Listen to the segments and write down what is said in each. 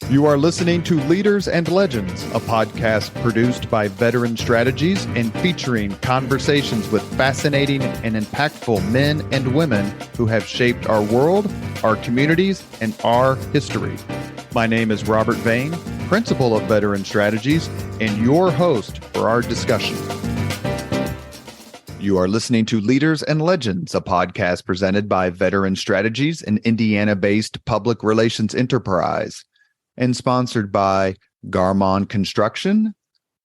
You are listening to Leaders and Legends, a podcast produced by Veteran Strategies and featuring conversations with fascinating and impactful men and women who have shaped our world, our communities, and our history. My name is Robert Vane, Principal of Veteran Strategies, and your host for our discussion. You are listening to Leaders and Legends, a podcast presented by Veteran Strategies, an Indiana-based public relations enterprise, and sponsored by Garmon Construction,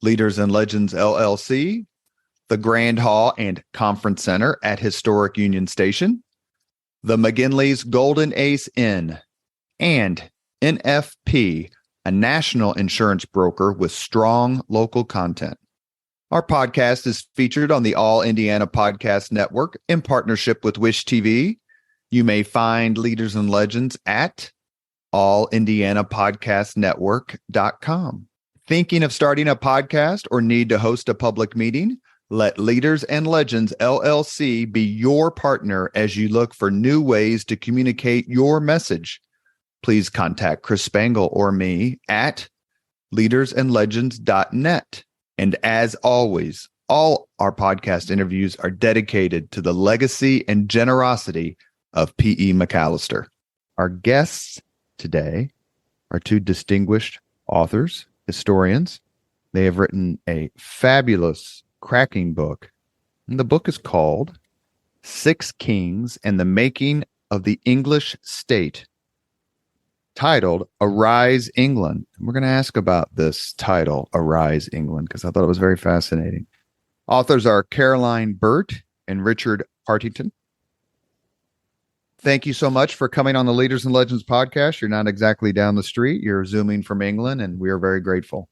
Leaders and Legends LLC, the Grand Hall and Conference Center at Historic Union Station, the McGinley's Golden Ace Inn, and NFP, a national insurance broker with strong local content. Our podcast is featured on the All Indiana Podcast Network in partnership with Wish TV. You may find Leaders and Legends at allindianapodcastnetwork.com. Thinking of starting a podcast or need to host a public meeting? Let Leaders and Legends LLC be your partner as you look for new ways to communicate your message. Please contact Chris Spangle or me at leadersandlegends.net. And as always, all our podcast interviews are dedicated to the legacy and generosity of P.E. McAllister. Our guests today are two distinguished authors, historians. They have written a fabulous, cracking book. And the book is called Six Kings and the Making of the English State, titled Arise England. And we're going to ask about this title, Arise England, because I thought it was very fascinating. Authors are Caroline Burt and Richard Partington. Thank you so much for coming on the Leaders and Legends podcast. You're not exactly down the street. You're Zooming from England, and we are very grateful.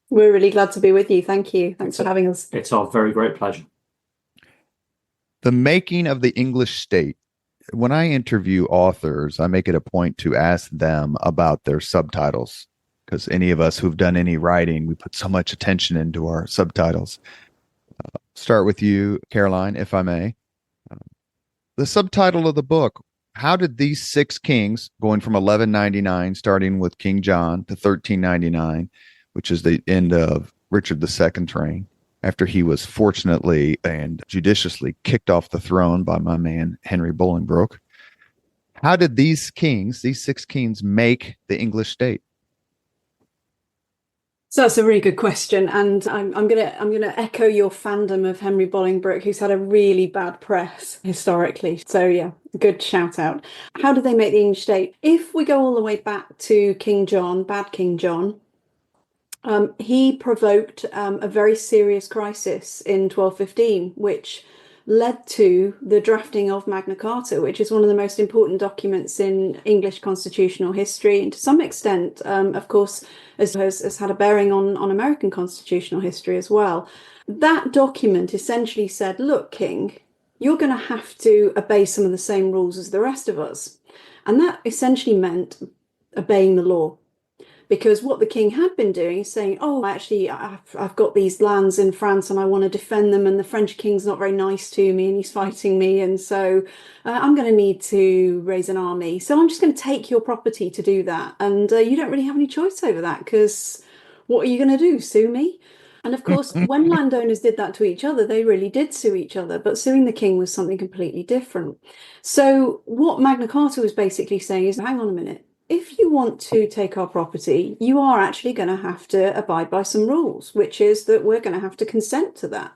We're really glad to be with you. Thank you. Thanks for having us. It's our very great pleasure. The Making of the English State. When I interview authors, I make it a point to ask them about their subtitles, because any of us who've done any writing, we put so much attention into our subtitles. Start with you, Caroline, if I may. The subtitle of the book, how did these six kings, going from 1199, starting with King John, to 1399, which is the end of Richard II's reign, after he was fortunately and judiciously kicked off the throne by my man, Henry Bolingbroke, how did these kings, these six kings, make the English state? So that's a really good question, and I'm gonna echo your fandom of Henry Bolingbroke, who's had a really bad press historically. So yeah, good shout out. How did they make the English state? If we go all the way back to King John, bad King John, he provoked a very serious crisis in 1215, which led to the drafting of Magna Carta, which is one of the most important documents in English constitutional history, and to some extent, of course, has had a bearing on American constitutional history as well. That document essentially said, look, King, you're going to have to obey some of the same rules as the rest of us. And that essentially meant obeying the law. Because what the king had been doing is saying, oh, actually, I've got these lands in France and I want to defend them, and the French king's not very nice to me and he's fighting me, and so I'm going to need to raise an army. So I'm just going to take your property to do that. And you don't really have any choice over that, because what are you going to do, sue me? And of course, when landowners did that to each other, they really did sue each other. But suing the king was something completely different. So what Magna Carta was basically saying is, hang on a minute. If you want to take our property, you are actually going to have to abide by some rules, which is that we're going to have to consent to that.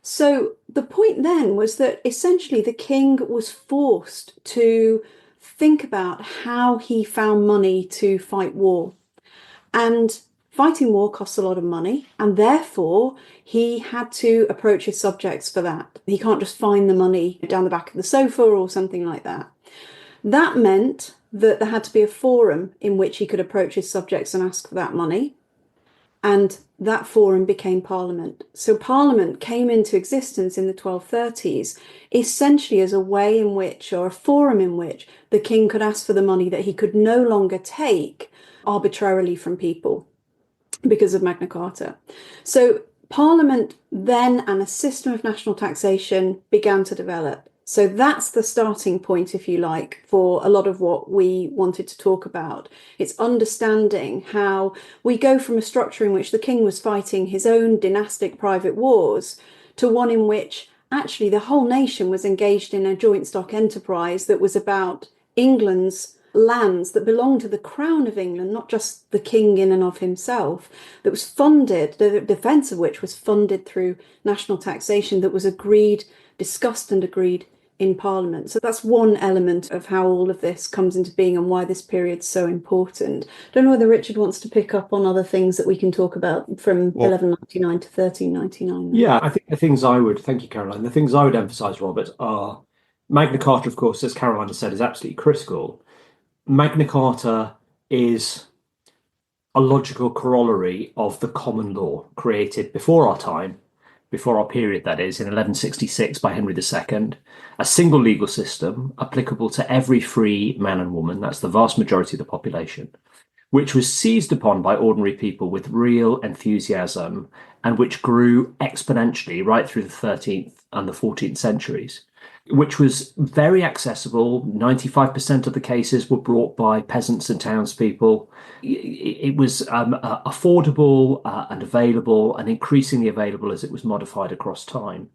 So the point then was that essentially the king was forced to think about how he found money to fight war. And fighting war costs a lot of money, and therefore he had to approach his subjects for that. He can't just find the money down the back of the sofa or something like that. That meant that there had to be a forum in which he could approach his subjects and ask for that money. And that forum became Parliament. So Parliament came into existence in the 1230s, essentially as a way in which, or a forum in which, the king could ask for the money that he could no longer take arbitrarily from people because of Magna Carta. So Parliament then, and a system of national taxation began to develop. So that's the starting point, if you like, for a lot of what we wanted to talk about. It's understanding how we go from a structure in which the king was fighting his own dynastic private wars to one in which actually the whole nation was engaged in a joint stock enterprise that was about England's lands that belonged to the Crown of England, not just the king in and of himself, that was funded, the defence of which was funded through national taxation that was agreed, discussed and agreed in Parliament. So that's one element of how all of this comes into being and why this period's so important. Don't know whether Richard wants to pick up on other things that we can talk about from 1199 to 1399. Yeah, I think thank you, Caroline. The things I would emphasize, Robert, are Magna Carta, of course, as Caroline has said, is absolutely critical. Magna Carta is a logical corollary of the common law created before our time, before our period, that is, in 1166 by Henry II, a single legal system applicable to every free man and woman, that's the vast majority of the population, which was seized upon by ordinary people with real enthusiasm and which grew exponentially right through the 13th and the 14th centuries, which was very accessible. 95% of the cases were brought by peasants and townspeople. It was affordable and available, and increasingly available as it was modified across time.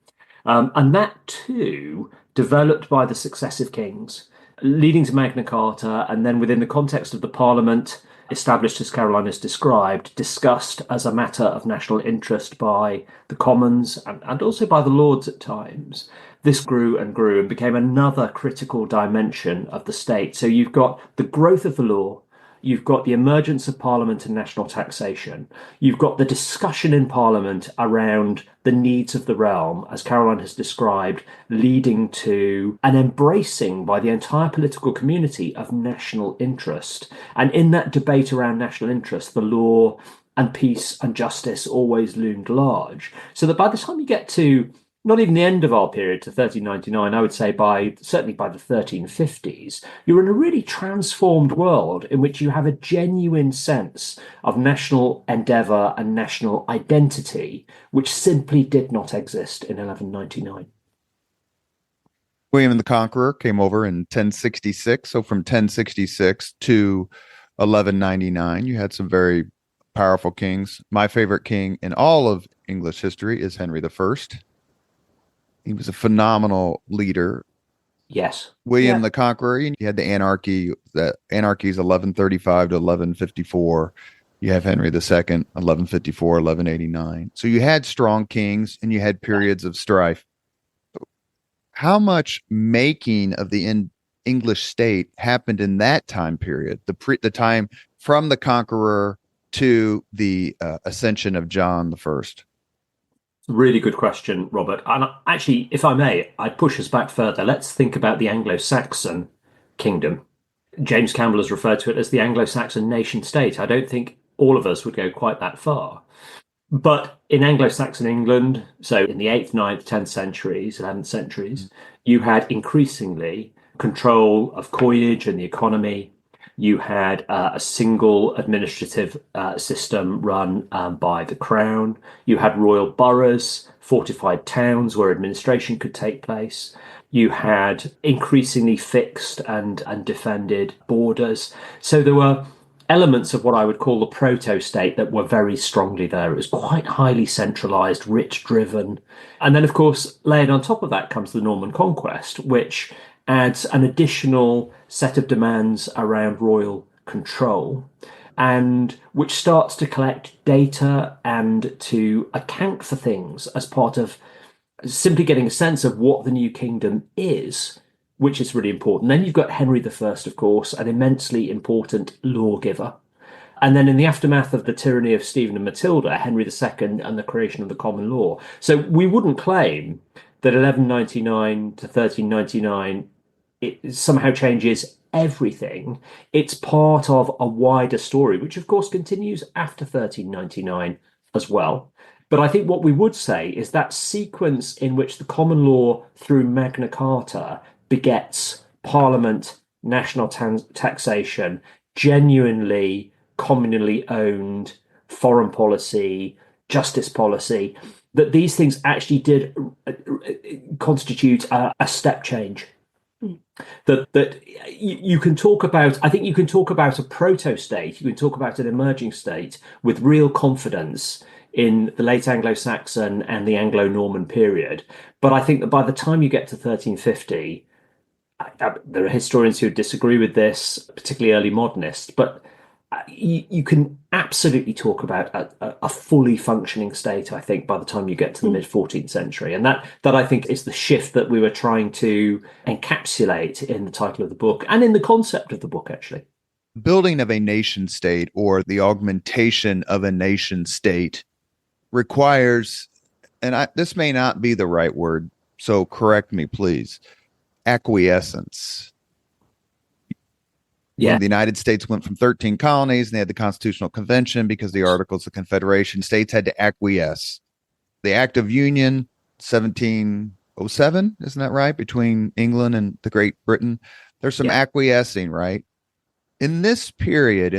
And that too developed by the successive kings, leading to Magna Carta, and then within the context of the Parliament, established as Caroline has described, discussed as a matter of national interest by the Commons and also by the Lords at times. This grew and became another critical dimension of the state. So you've got the growth of the law, you've got the emergence of Parliament and national taxation, you've got the discussion in Parliament around the needs of the realm, as Caroline has described, leading to an embracing by the entire political community of national interest. And in that debate around national interest, the law and peace and justice always loomed large. So that by the time you get to not even the end of our period to 1399, I would say certainly by the 1350s, you're in a really transformed world in which you have a genuine sense of national endeavour and national identity, which simply did not exist in 1199. William the Conqueror came over in 1066. So from 1066 to 1199, you had some very powerful kings. My favorite king in all of English history is Henry I. He was a phenomenal leader. Yes. William the Conqueror, you had the anarchy. The anarchy is 1135 to 1154. You have Henry II, 1154, 1189. So you had strong kings and you had periods of strife. How much making of the English state happened in that time period, the time from the conqueror to the ascension of John I? Really good question, Robert. And actually, if I may, I'd push us back further. Let's think about the Anglo-Saxon kingdom. James Campbell has referred to it as the Anglo-Saxon nation state. I don't think all of us would go quite that far. But in Anglo-Saxon England, so in the 8th, 9th, 10th centuries, 11th centuries, you had increasingly control of coinage and the economy. You had a single administrative system run by the crown. You had royal boroughs, fortified towns where administration could take place. You had increasingly fixed and defended borders. So there were elements of what I would call the proto-state that were very strongly there. It was quite highly centralized, rich-driven. And then, of course, layered on top of that comes the Norman conquest, which adds an additional set of demands around royal control, and which starts to collect data and to account for things as part of simply getting a sense of what the new kingdom is, which is really important. Then you've got Henry I, of course, an immensely important lawgiver. And then in the aftermath of the tyranny of Stephen and Matilda, Henry II and the creation of the common law. So we wouldn't claim that 1199 to 1399 it somehow changes everything. It's part of a wider story, which of course continues after 1399 as well. But I think what we would say is that sequence in which the common law through Magna Carta begets Parliament, national taxation, genuinely communally owned foreign policy, justice policy, that these things actually did constitute a step change. That you can talk about, I think you can talk about a proto-state, you can talk about an emerging state with real confidence in the late Anglo-Saxon and the Anglo-Norman period. But I think that by the time you get to 1350, there are historians who disagree with this, particularly early modernists, but you can absolutely talk about a fully functioning state, I think, by the time you get to the mid 14th century. And that I think is the shift that we were trying to encapsulate in the title of the book and in the concept of the book, actually. Building of a nation state, or the augmentation of a nation state, requires, and this may not be the right word, so correct me, please, acquiescence. Yeah. When the United States went from 13 colonies and they had the Constitutional Convention because the Articles of Confederation, states had to acquiesce. The Act of Union, 1707, isn't that right? Between England and the Great Britain. There's some acquiescing, right? In this period,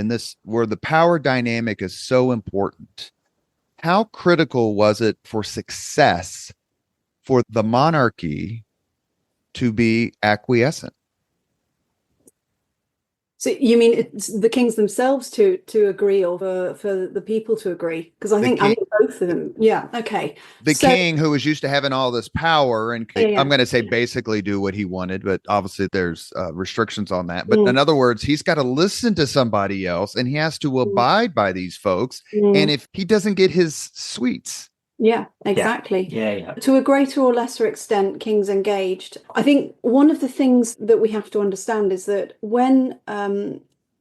where the power dynamic is so important, how critical was it for success for the monarchy to be acquiescent? So you mean it's the kings themselves to agree, or for the people to agree? Because I think both of them. Yeah. Okay. The king, who was used to having all this power, and I'm going to say basically do what he wanted, but obviously there's restrictions on that. But in other words, he's got to listen to somebody else, and he has to abide by these folks. And if he doesn't get his sweets. Yeah, exactly. Yeah. To a greater or lesser extent, kings engaged. I think one of the things that we have to understand is that when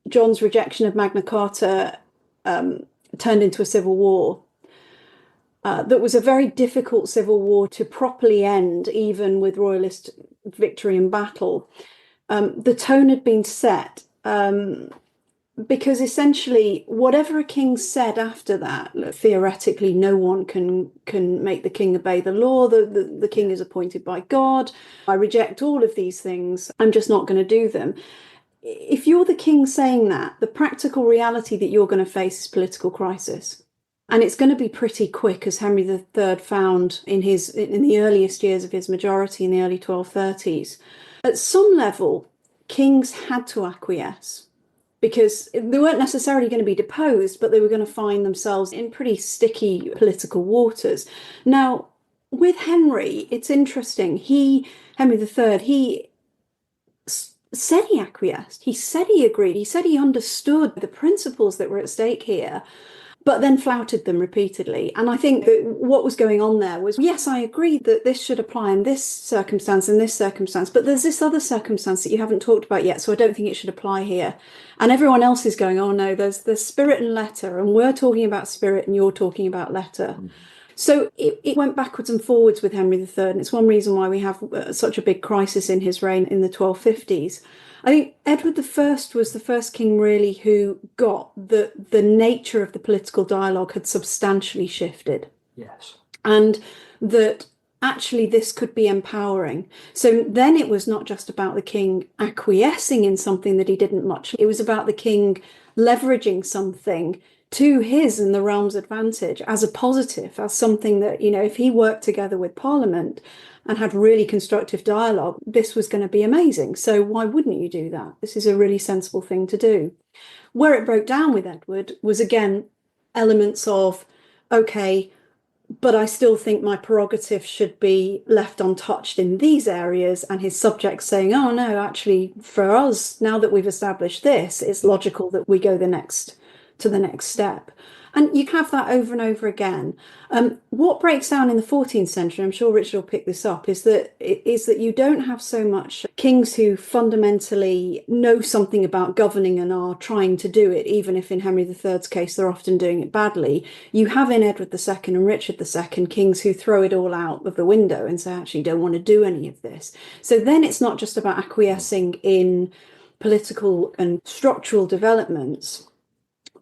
John's rejection of Magna Carta turned into a civil war, that was a very difficult civil war to properly end, even with royalist victory in battle. The tone had been set. Because essentially, whatever a king said after that, theoretically, no one can make the king obey the law. The king is appointed by God. I reject all of these things. I'm just not going to do them. If you're the king saying that, the practical reality that you're going to face is political crisis. And it's going to be pretty quick, as Henry III found in the earliest years of his majority in the early 1230s. At some level, kings had to acquiesce, because they weren't necessarily going to be deposed, but they were going to find themselves in pretty sticky political waters. Now, with Henry, it's interesting. Henry III, he said he acquiesced. He said he agreed. He said he understood the principles that were at stake here, but then flouted them repeatedly. And I think that what was going on there was, yes, I agree that this should apply in this circumstance and this circumstance, but there's this other circumstance that you haven't talked about yet, so I don't think it should apply here. And everyone else is going, oh no, there's spirit and letter, and we're talking about spirit and you're talking about letter. So it went backwards and forwards with Henry III, and it's one reason why we have such a big crisis in his reign in the 1250s. I think Edward I was the first king really who got that the nature of the political dialogue had substantially shifted. Yes. And that actually this could be empowering. So then it was not just about the king acquiescing in something that he didn't much. It was about the king leveraging something to his and the realm's advantage as a positive, as something that, if he worked together with Parliament and had really constructive dialogue, this was going to be amazing. So why wouldn't you do that? This is a really sensible thing to do. Where it broke down with Edward was, again, elements of, okay, but I still think my prerogative should be left untouched in these areas, and his subjects saying, oh no, actually, for us, now that we've established this, it's logical that we go to the next step. And you have that over and over again. What breaks down in the 14th century, I'm sure Richard will pick this up, is that you don't have so much kings who fundamentally know something about governing and are trying to do it, even if in Henry III's case they're often doing it badly. You have in Edward II and Richard II kings who throw it all out of the window and say, actually, don't want to do any of this. So then it's not just about acquiescing in political and structural developments.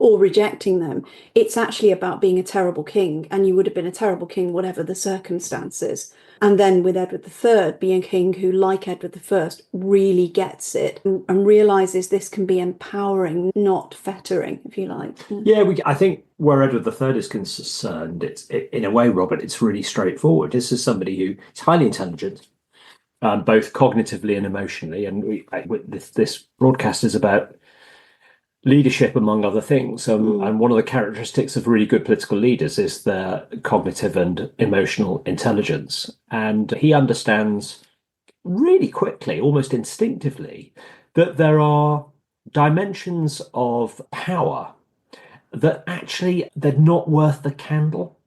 or rejecting them. It's actually about being a terrible king, and you would have been a terrible king whatever the circumstances. And then with Edward III being a king who, like Edward I, really gets it and realizes this can be empowering, not fettering, if you like. Yeah, I think where Edward III is concerned, in a way, Robert, it's really straightforward. This is somebody who is highly intelligent, both cognitively and emotionally. And this broadcast is about leadership, among other things. And one of the characteristics of really good political leaders is their cognitive and emotional intelligence. And he understands really quickly, almost instinctively, that there are dimensions of power that actually they're not worth the candle.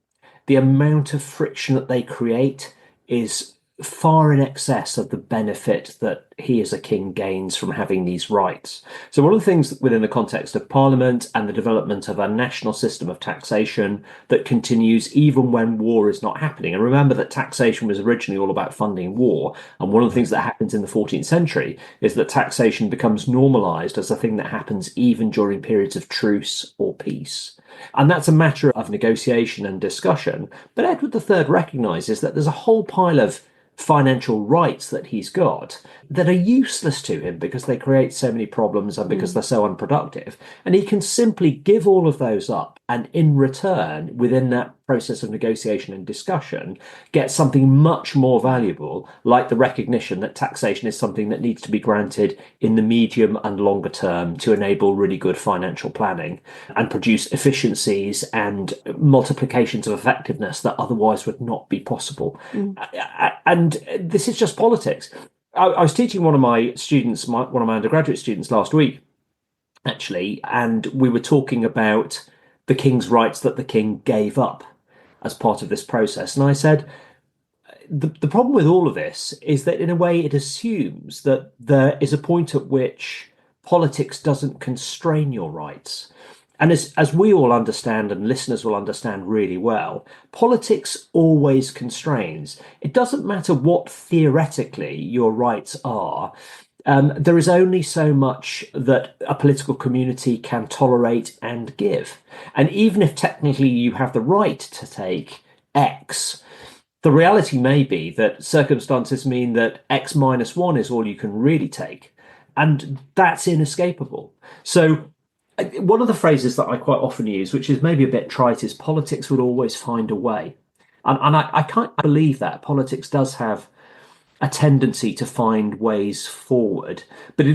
The amount of friction that they create is far in excess of the benefit that he as a king gains from having these rights. So one of the things within the context of Parliament and the development of a national system of taxation that continues even when war is not happening. And remember that taxation was originally all about funding war. And one of the things that happens in the 14th century is that taxation becomes normalized as a thing that happens even during periods of truce or peace. And that's a matter of negotiation and discussion. But Edward III recognizes that there's a whole pile of financial rights that he's got that are useless to him because they create so many problems and because they're so unproductive. And he can simply give all of those up and in return, within that process of negotiation and discussion, get something much more valuable, like the recognition that taxation is something that needs to be granted in the medium and longer term to enable really good financial planning and produce efficiencies and multiplications of effectiveness that otherwise would not be possible. And this is just politics. I was teaching one of my students, one of my undergraduate students last week, actually, and we were talking about the king's rights that the king gave up as part of this process. And I said, the problem with all of this is that in a way it assumes that there is a point at which politics doesn't constrain your rights. And as we all understand, and listeners will understand really well, politics always constrains. It doesn't matter what theoretically your rights are. There is only so much that a political community can tolerate and give. And even if technically you have the right to take X, the reality may be that circumstances mean that X minus one is all you can really take. And that's inescapable. So one of the phrases that I quite often use, which is maybe a bit trite, is politics will always find a way. And I can't believe that. Politics does have a tendency to find ways forward, but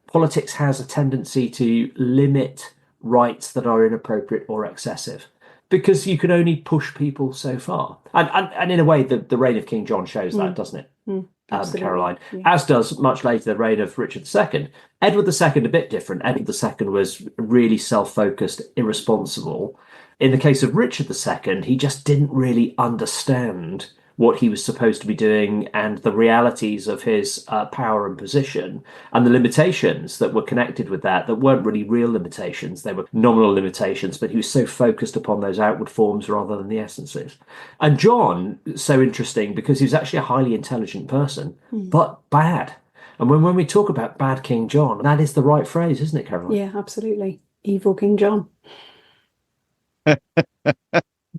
politics has a tendency to limit rights that are inappropriate or excessive, because you can only push people so far. And in a way, the reign of King John shows that, doesn't it? Caroline, as does much later the reign of Richard II. Edward II, a bit different. Edward II was really self-focused, irresponsible. In the case of Richard II, he just didn't really understand what he was supposed to be doing and the realities of his power and position and the limitations that were connected with that weren't really real limitations. They were nominal limitations, but he was so focused upon those outward forms rather than the essences. And John, so interesting because he was actually a highly intelligent person, but bad. And when we talk about bad King John, that is the right phrase, isn't it, Caroline? Yeah, absolutely. Evil King John.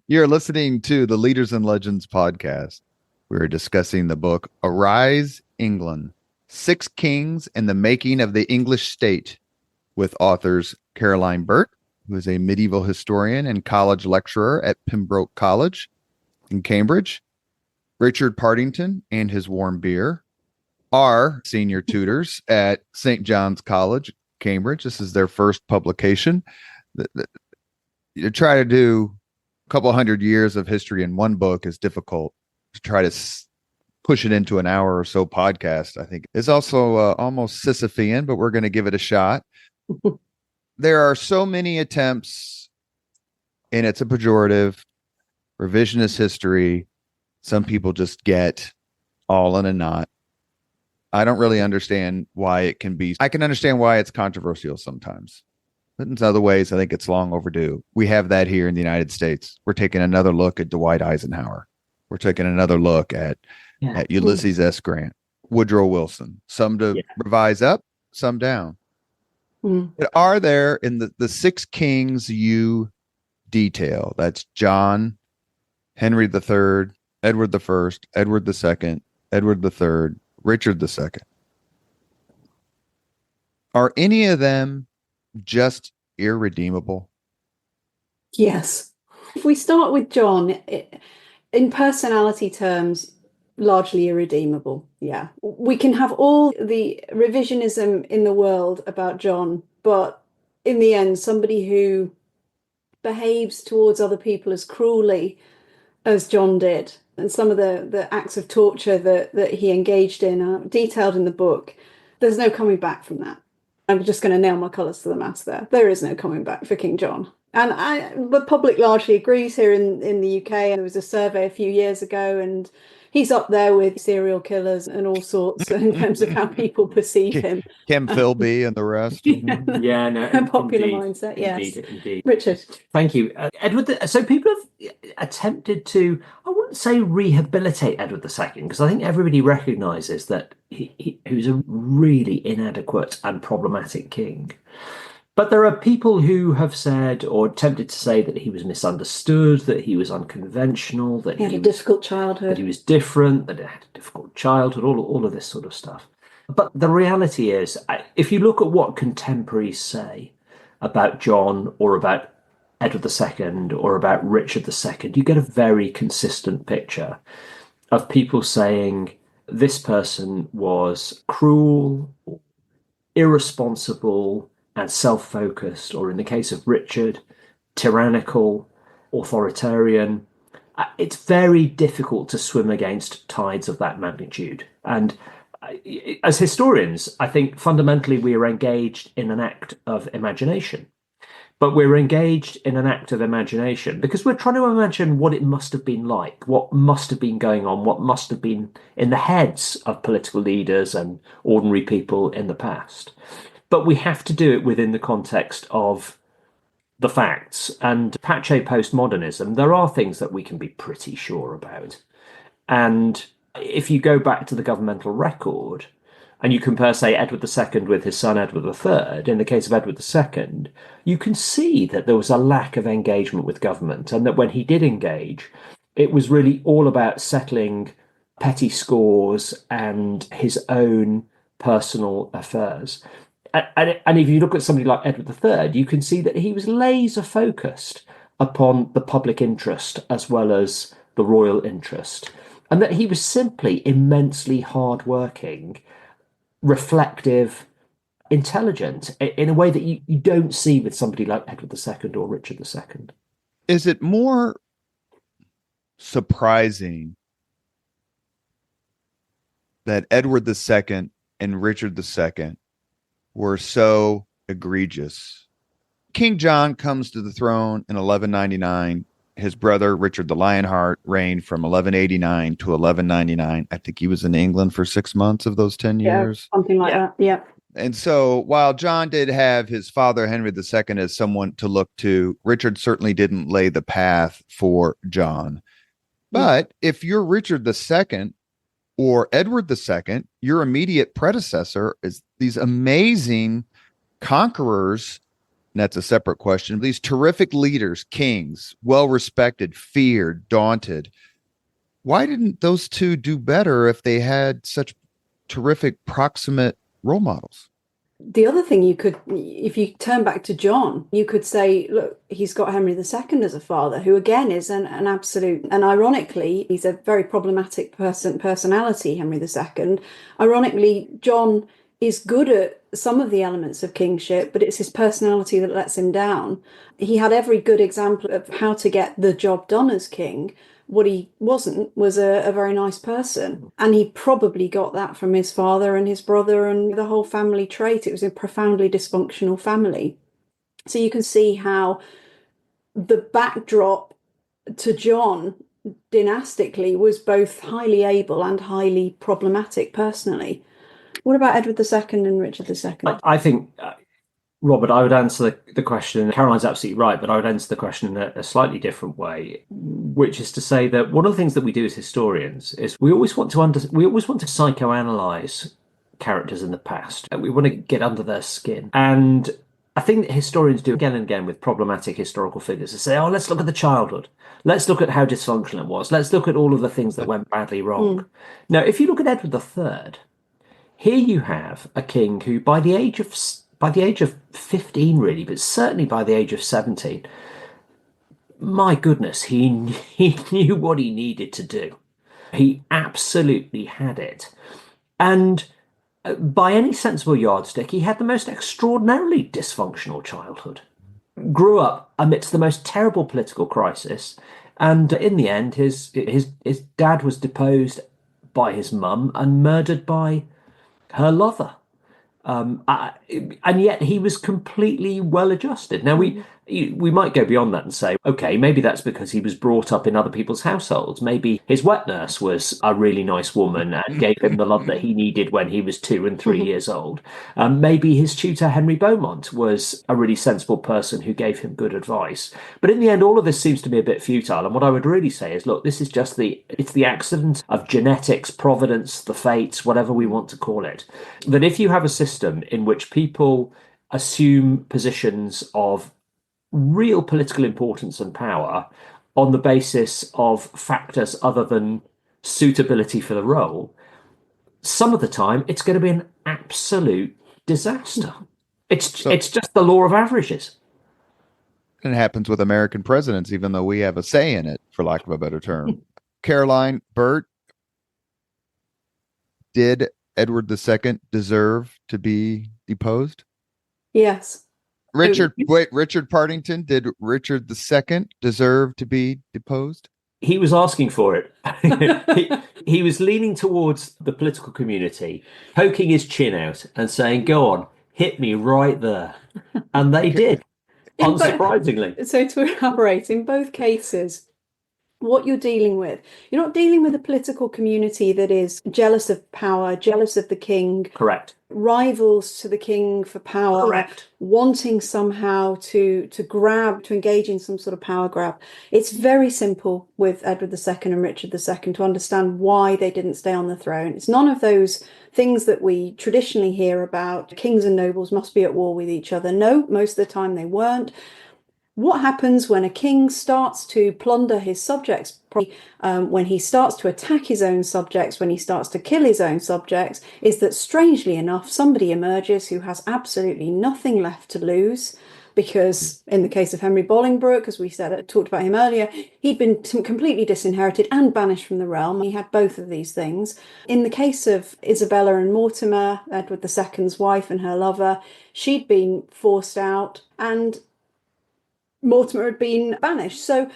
You're listening to the Leaders and Legends podcast. We're discussing the book Arise, England, 6 Kings and the Making of the English State, with authors Caroline Burt, who is a medieval historian and college lecturer at Pembroke College in Cambridge, Richard Partington and his warm beer, our senior tutors at St. John's College, Cambridge. This is their first publication. You try to do couple hundred years of history in one book is difficult. To try to push it into an hour or so podcast, I think, is also almost Sisyphean, but we're going to give it a shot. There are so many attempts, and it's a pejorative, revisionist history. Some people just get all in a knot. I don't really understand why it can be. I can understand why it's controversial sometimes. But in other ways, I think it's long overdue. We have that here in the United States. We're taking another look at Dwight Eisenhower. We're taking another look at Ulysses S. Grant, Woodrow Wilson. Some to revise up, some down. Mm. But are there in the six kings you detail? That's John, Henry III, Edward I, Edward II, Edward III, Richard II. Are any of them just irredeemable? Yes. If we start with John, in personality terms, largely irredeemable. Yeah. We can have all the revisionism in the world about John, but in the end, somebody who behaves towards other people as cruelly as John did, and some of the acts of torture that he engaged in are detailed in the book. There's no coming back from that. I'm just going to nail my colours to the mast there. There is no coming back for King John. And the public largely agrees here in the UK. There was a survey a few years ago, and he's up there with serial killers and all sorts in terms of how people perceive him. Kim Philby and the rest. Yeah, no, Popular indeed, mindset, yes. indeed. Richard. Thank you. Edward, so people have attempted to, I wouldn't say rehabilitate Edward II, because I think everybody recognises that he was a really inadequate and problematic king. But there are people who have said or attempted to say that he was misunderstood, that he was unconventional, that He had a difficult that childhood. he was different, that he had a difficult childhood, all of this sort of stuff. But the reality is, if you look at what contemporaries say about John or about Edward II or about Richard II, you get a very consistent picture of people saying this person was cruel, irresponsible, and self-focused, or in the case of Richard, tyrannical, authoritarian. It's very difficult to swim against tides of that magnitude. And as historians, I think fundamentally we are engaged in an act of imagination. But we're engaged in an act of imagination because we're trying to imagine what it must have been like, what must have been going on, what must have been in the heads of political leaders and ordinary people in the past. But we have to do it within the context of the facts. And Pache postmodernism, there are things that we can be pretty sure about. And if you go back to the governmental record and you compare, say, Edward II with his son Edward III, in the case of Edward II, you can see that there was a lack of engagement with government, and that when he did engage, it was really all about settling petty scores and his own personal affairs. And if you look at somebody like Edward III, you can see that he was laser focused upon the public interest as well as the royal interest, and that he was simply immensely hardworking, reflective, intelligent in a way that you don't see with somebody like Edward II or Richard II. Is it more surprising that Edward II and Richard II were so egregious? King John comes to the throne in 1199. His brother, Richard the Lionheart, reigned from 1189 to 1199. I think he was in England for 6 months of those 10 years. Something like that. Yeah. And so while John did have his father, Henry II, as someone to look to, Richard certainly didn't lay the path for John. But if you're Richard II or Edward II, your immediate predecessor is these amazing conquerors. And that's a separate question. These terrific leaders, kings, well-respected, feared, daunted. Why didn't those two do better if they had such terrific proximate role models? The other thing you could, if you turn back to John, you could say, look, he's got Henry II as a father, who again is an absolute, and ironically, he's a very problematic personality, Henry II. Ironically, John is good at some of the elements of kingship, but it's his personality that lets him down. He had every good example of how to get the job done as king. What he wasn't was a very nice person. And he probably got that from his father and his brother and the whole family trait. It was a profoundly dysfunctional family. So you can see how the backdrop to John dynastically was both highly able and highly problematic personally. What about Edward II and Richard II? I think, Robert, I would answer the question. Caroline's absolutely right, but I would answer the question in a slightly different way, which is to say that one of the things that we do as historians is we always want to psychoanalyze characters in the past. We want to get under their skin. And I think that historians do again and again with problematic historical figures. They say, oh, let's look at the childhood. Let's look at how dysfunctional it was. Let's look at all of the things that went badly wrong. Now, if you look at Edward III, here you have a king who, by the age of 15, really, but certainly by the age of 17, my goodness, he knew what he needed to do. He absolutely had it. And by any sensible yardstick, he had the most extraordinarily dysfunctional childhood. Grew up amidst the most terrible political crisis. And in the end, his dad was deposed by his mum and murdered by her lover. And yet he was completely well adjusted. Now, we might go beyond that and say, okay, maybe that's because he was brought up in other people's households. Maybe his wet nurse was a really nice woman and gave him the love that he needed when he was 2 and 3 years old. Maybe his tutor, Henry Beaumont, was a really sensible person who gave him good advice. But in the end, all of this seems to me a bit futile. And what I would really say is, look, this is just it's the accident of genetics, providence, the fates, whatever we want to call it. That if you have a system in which people assume positions of real political importance and power on the basis of factors other than suitability for the role, some of the time it's going to be an absolute disaster. It's just the law of averages. And it happens with American presidents, even though we have a say in it, for lack of a better term. Caroline, Burt, did Edward II deserve to be deposed? Yes. Richard Partington, did Richard II deserve to be deposed? He was asking for it. he was leaning towards the political community, poking his chin out and saying, go on, hit me right there. And they did, unsurprisingly. So to elaborate, in both cases, what you're not dealing with a political community that is jealous of power, jealous of the king. Correct. Rivals to the king for power. Correct. Wanting somehow to engage in some sort of power grab. It's very simple with Edward II and Richard II to understand why they didn't stay on the throne. It's none of those things that we traditionally hear about. Kings and nobles must be at war with each other. No, most of the time they weren't. What happens when a king starts to plunder his subjects, when he starts to attack his own subjects, when he starts to kill his own subjects, is that strangely enough, somebody emerges who has absolutely nothing left to lose. Because in the case of Henry Bolingbroke, as we talked about him earlier, he'd been completely disinherited and banished from the realm. He had both of these things. In the case of Isabella and Mortimer, Edward II's wife and her lover, she'd been forced out and Mortimer had been banished. So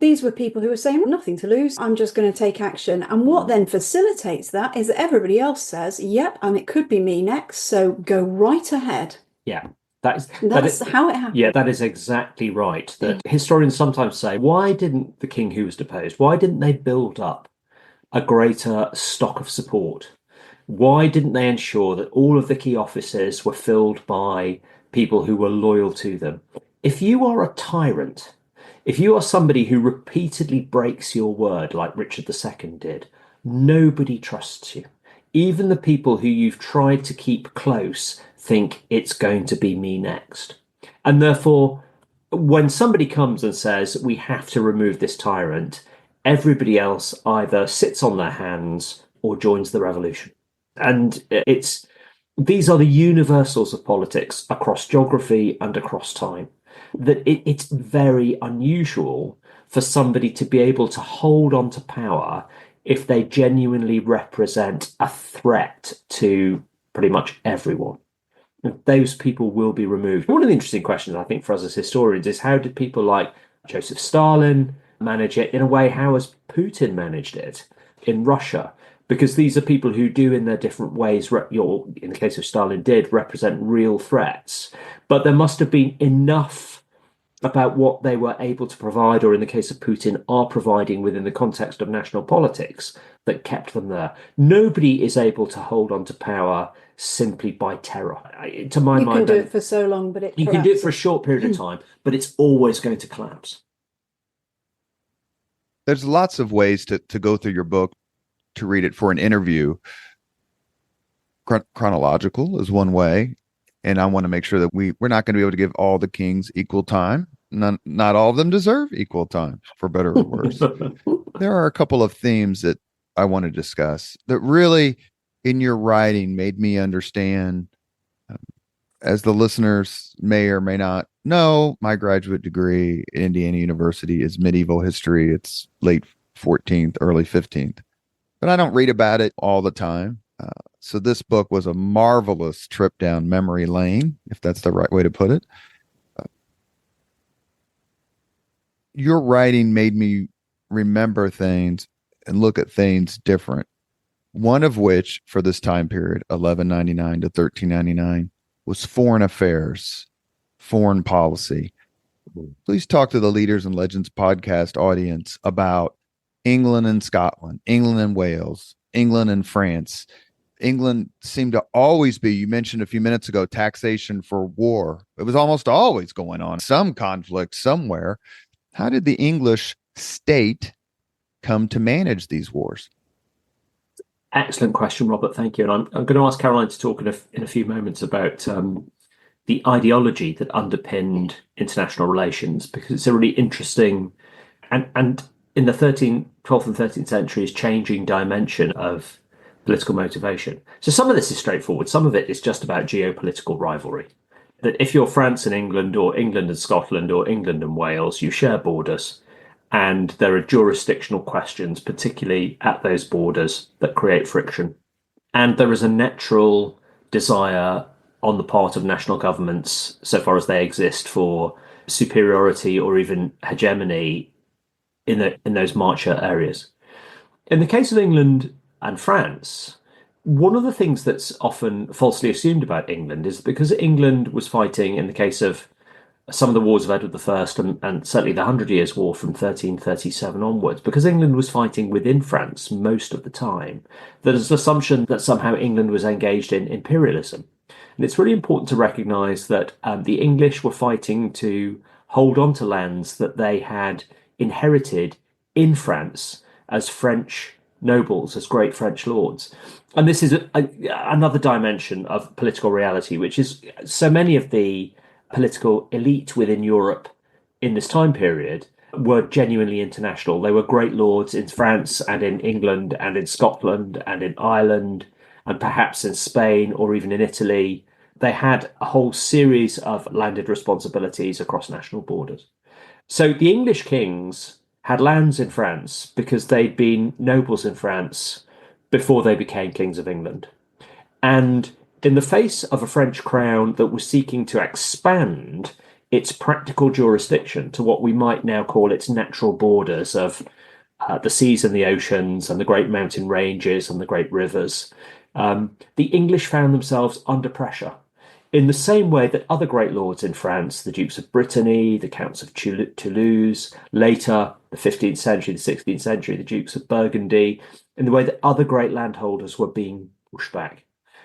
these were people who were saying, well, nothing to lose, I'm just going to take action. And what then facilitates that is that everybody else says, yep, and it could be me next, so go right ahead. Yeah. That's how it happened. Yeah, that is exactly right. That historians sometimes say, why didn't the king who was deposed, why didn't they build up a greater stock of support? Why didn't they ensure that all of the key offices were filled by people who were loyal to them? If you are a tyrant, if you are somebody who repeatedly breaks your word like Richard II did, nobody trusts you. Even the people who you've tried to keep close think it's going to be me next. And therefore, when somebody comes and says, we have to remove this tyrant, everybody else either sits on their hands or joins the revolution. And these are the universals of politics across geography and across time. That it's very unusual for somebody to be able to hold on to power if they genuinely represent a threat to pretty much everyone. Those people will be removed. One of the interesting questions, I think, for us as historians is how did people like Joseph Stalin manage it? In a way, how has Putin managed it in Russia? Because these are people who do, in their different ways, in the case of Stalin, did represent real threats. But there must have been enough about what they were able to provide, or in the case of Putin, are providing within the context of national politics that kept them there. Nobody is able to hold on to power simply by terror. To my mind, you can do it for so long, but you can do it for a short period of time, but it's always going to collapse. There's lots of ways to go through your book, to read it for an interview. chronological is one way. And I want to make sure that we're not going to be able to give all the kings equal time. Not all of them deserve equal time, for better or worse. There are a couple of themes that I want to discuss that really, in your writing, made me understand. As the listeners may or may not know, my graduate degree at Indiana University is medieval history. It's late 14th, early 15th, but I don't read about it all the time. So this book was a marvelous trip down memory lane, if that's the right way to put it. Your writing made me remember things and look at things different. One of which, for this time period, 1199 to 1399, was foreign affairs, foreign policy. Please talk to the Leaders and Legends podcast audience about England and Scotland, England and Wales, England and France. England seemed to always be, you mentioned a few minutes ago, taxation for war. It was almost always going on, some conflict somewhere. How did the English state come to manage these wars? Excellent question, Robert. Thank you. And I'm going to ask Caroline to talk in a few moments about the ideology that underpinned international relations, because it's a really interesting and in the 12th and 13th centuries, changing dimension of political motivation. So some of this is straightforward. Some of it is just about geopolitical rivalry. That if you're France and England, or England and Scotland, or England and Wales, you share borders. And there are jurisdictional questions, particularly at those borders, that create friction. And there is a natural desire on the part of national governments, so far as they exist, for superiority or even hegemony in those marcher areas. In the case of England and France, one of the things that's often falsely assumed about England is because England was fighting, in the case of some of the wars of Edward I and certainly the Hundred Years' War from 1337 onwards, because England was fighting within France most of the time, there's an assumption that somehow England was engaged in imperialism. And it's really important to recognise that the English were fighting to hold on to lands that they had inherited in France as French nobles, as great French lords. And this is another dimension of political reality, which is so many of the political elite within Europe in this time period were genuinely international. They were great lords in France and in England and in Scotland and in Ireland and perhaps in Spain or even in Italy. They had a whole series of landed responsibilities across national borders. So the English kings had lands in France because they'd been nobles in France before they became kings of England. And in the face of a French crown that was seeking to expand its practical jurisdiction to what we might now call its natural borders of the seas and the oceans and the great mountain ranges and the great rivers, the English found themselves under pressure in the same way that other great lords in France, the Dukes of Brittany, the Counts of Toulouse, later, the 15th century, the 16th century, the Dukes of Burgundy, in the way that other great landholders were being pushed back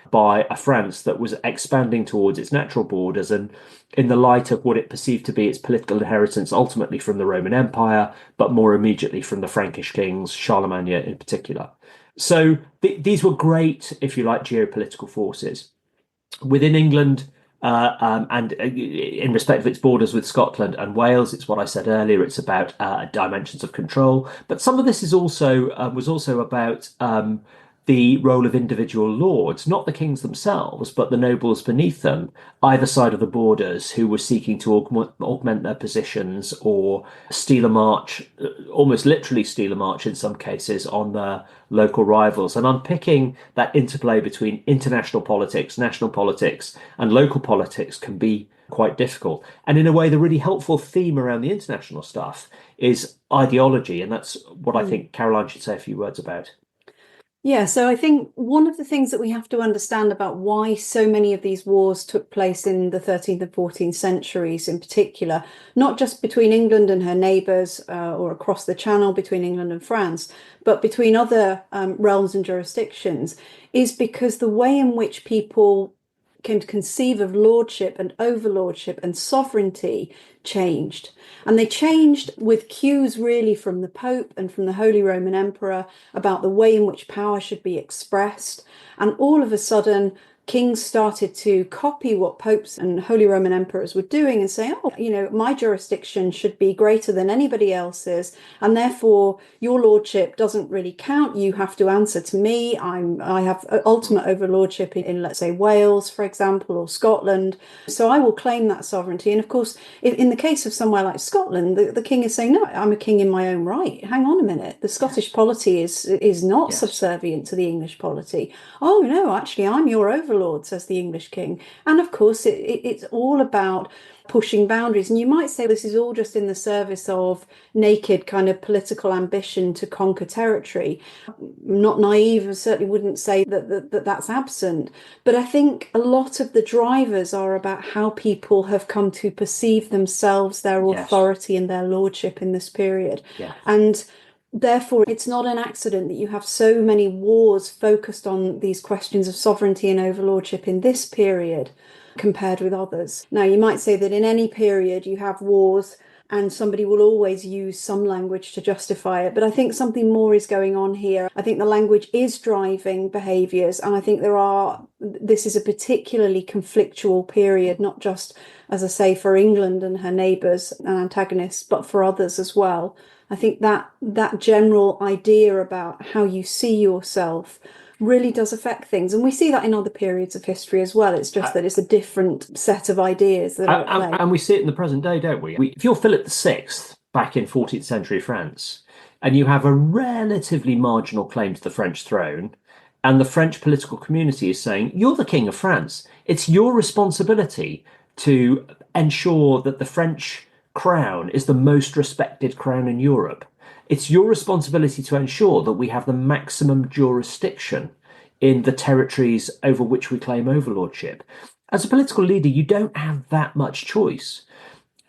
by a France that was expanding towards its natural borders and in the light of what it perceived to be its political inheritance, ultimately from the Roman Empire, but more immediately from the Frankish kings, Charlemagne in particular. So these were great, if you like, geopolitical forces. Within England, and in respect of its borders with Scotland and Wales, it's what I said earlier. It's about dimensions of control, but some of this is also was also about the role of individual lords, not the kings themselves, but the nobles beneath them, either side of the borders, who were seeking to augment their positions or steal a march, almost literally steal a march in some cases, on their local rivals. And unpicking that interplay between international politics, national politics, and local politics can be quite difficult. And in a way, the really helpful theme around the international stuff is ideology. And that's what I think Caroline should say a few words about. Yeah, so I think one of the things that we have to understand about why so many of these wars took place in the 13th and 14th centuries in particular, not just between England and her neighbours or across the Channel between England and France, but between other realms and jurisdictions, is because the way in which people came to conceive of lordship and overlordship and sovereignty changed. And they changed with cues really from the Pope and from the Holy Roman Emperor about the way in which power should be expressed. And all of a sudden, kings started to copy what popes and Holy Roman emperors were doing and say, oh, my jurisdiction should be greater than anybody else's, and therefore your lordship doesn't really count. You have to answer to me. I have ultimate overlordship in, let's say, Wales, for example, or Scotland. So I will claim that sovereignty. And of course, in the case of somewhere like Scotland, the king is saying, no, I'm a king in my own right. Hang on a minute. The Scottish polity is not subservient to the English polity. Oh, no, actually, I'm your overlord, says the English king. And of course, it's all about pushing boundaries. And you might say this is all just in the service of naked kind of political ambition to conquer territory. I'm not naive, I certainly wouldn't say that that's absent. But I think a lot of the drivers are about how people have come to perceive themselves, their authority and their lordship in this period. And therefore, it's not an accident that you have so many wars focused on these questions of sovereignty and overlordship in this period compared with others. Now, you might say that in any period you have wars and somebody will always use some language to justify it. But I think something more is going on here. I think the language is driving behaviours. And I think this is a particularly conflictual period, not just, as I say, for England and her neighbours and antagonists, but for others as well. I think that general idea about how you see yourself really does affect things. And we see that in other periods of history as well. It's just that it's a different set of ideas that are at play. And we see it in the present day, don't we? If you're Philip VI back in 14th century France, and you have a relatively marginal claim to the French throne, and the French political community is saying, you're the King of France. It's your responsibility to ensure that the French crown is the most respected crown in Europe. It's your responsibility to ensure that we have the maximum jurisdiction in the territories over which we claim overlordship. As a political leader, you don't have that much choice.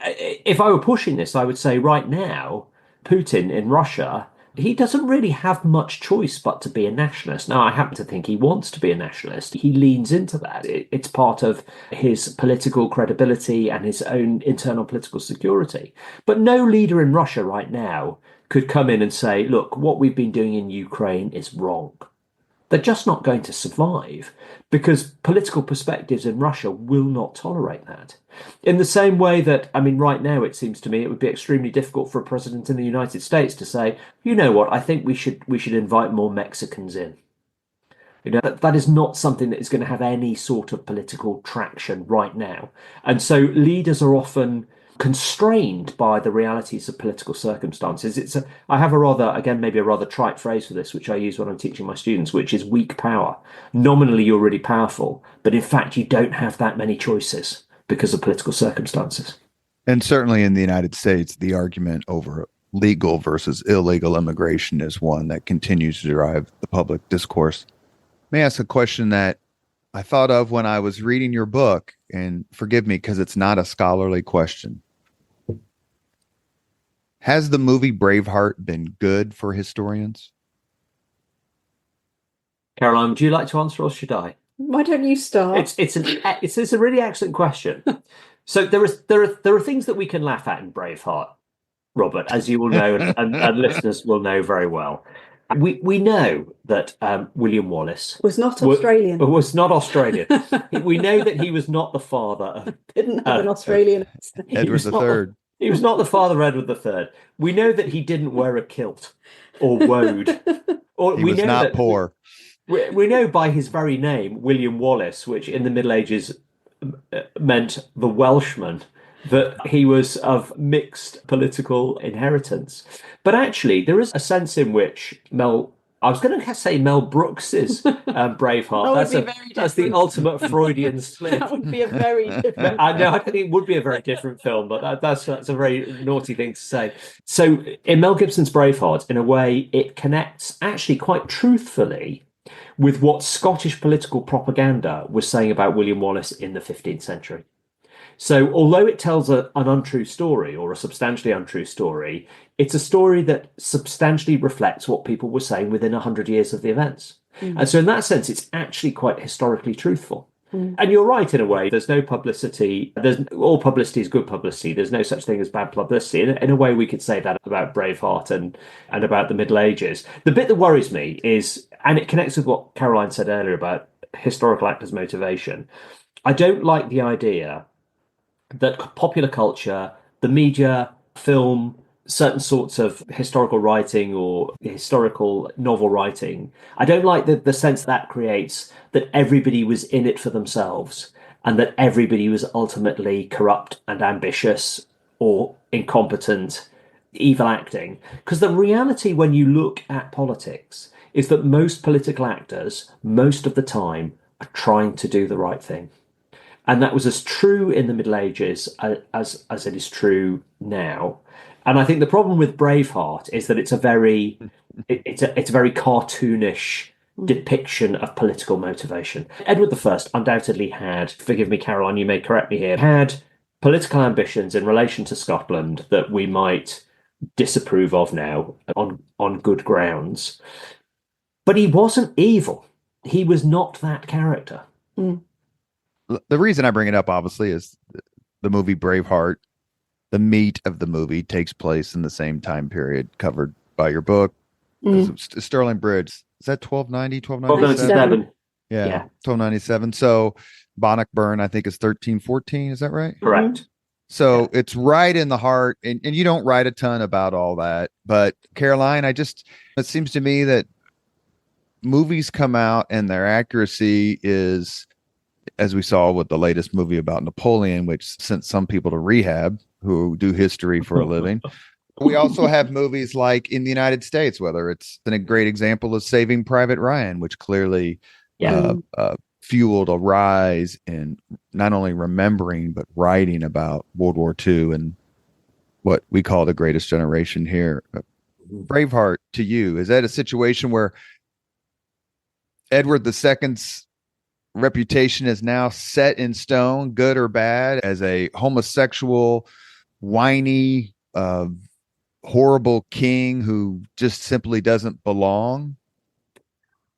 If I were pushing this, I would say right now, Putin in Russia, he doesn't really have much choice but to be a nationalist. Now, I happen to think he wants to be a nationalist. He leans into that. It's part of his political credibility and his own internal political security. But no leader in Russia right now could come in and say, look, what we've been doing in Ukraine is wrong. They're just not going to survive because political perspectives in Russia will not tolerate that. In the same way that, right now, it seems to me it would be extremely difficult for a president in the United States to say, you know what, I think we should invite more Mexicans in. That is not something that is going to have any sort of political traction right now. And so leaders are often constrained by the realities of political circumstances. I have a rather trite phrase for this, which I use when I'm teaching my students, which is weak power. Nominally, you're really powerful, but in fact, you don't have that many choices because of political circumstances. And certainly in the United States, the argument over legal versus illegal immigration is one that continues to drive the public discourse. May I ask a question that I thought of when I was reading your book, and forgive me because it's not a scholarly question. Has the movie Braveheart been good for historians? Caroline, would you like to answer or should I? Why don't you start? It's a really excellent question. So there are things that we can laugh at in Braveheart, Robert, as you will know, and listeners will know very well. We know that William Wallace was not Australian. Was not Australian. We know that he was not the father of didn't have an Australian Edward III. He was not the father of Edward III. We know that he didn't wear a kilt or woad. He was not poor. We know by his very name, William Wallace, which in the Middle Ages meant the Welshman, that he was of mixed political inheritance. But actually, there is a sense in which I was going to say Mel Brooks's Braveheart. That's the ultimate Freudian slip. That would be a very different. I know. I think it would be a very different film, but that's a very naughty thing to say. So, in Mel Gibson's Braveheart, in a way, it connects actually quite truthfully with what Scottish political propaganda was saying about William Wallace in the 15th century. So although it tells an untrue story or a substantially untrue story, it's a story that substantially reflects what people were saying within 100 years of the events. Mm-hmm. And so in that sense, it's actually quite historically truthful. And you're right in a way. There's no publicity. All publicity is good publicity. There's no such thing as bad publicity. In a way, we could say that about Braveheart and about the Middle Ages. The bit that worries me is, and it connects with what Caroline said earlier about historical actors' motivation. I don't like the idea that popular culture, the media, film, certain sorts of historical writing or historical novel writing, I don't like the sense that creates that everybody was in it for themselves and that everybody was ultimately corrupt and ambitious or incompetent, evil acting. Because the reality when you look at politics is that most political actors, most of the time, are trying to do the right thing. And that was as true in the Middle Ages as it is true now. And I think the problem with Braveheart is that it's a very cartoonish depiction of political motivation. Edward I undoubtedly had, forgive me, Caroline, you may correct me here, had political ambitions in relation to Scotland that we might disapprove of now on good grounds. But he wasn't evil. He was not that character. The reason I bring it up, obviously, is the movie Braveheart. The meat of the movie takes place in the same time period covered by your book. Sterling Bridge, is that 1290, 1297? Yeah, 1297. So Bannockburn, I think, is 1314. Is that right? Correct. So it's right in the heart, and you don't write a ton about all that. But Caroline, it seems to me that movies come out and their accuracy is, as we saw with the latest movie about Napoleon, which sent some people to rehab who do history for a living. We also have movies like in the United States, whether it's a great example of Saving Private Ryan, which clearly fueled a rise in not only remembering, but writing about World War II and what we call the greatest generation here. Braveheart, to you, is that a situation where Edward II's reputation is now set in stone, good or bad, as a homosexual, whiny, horrible king who just simply doesn't belong?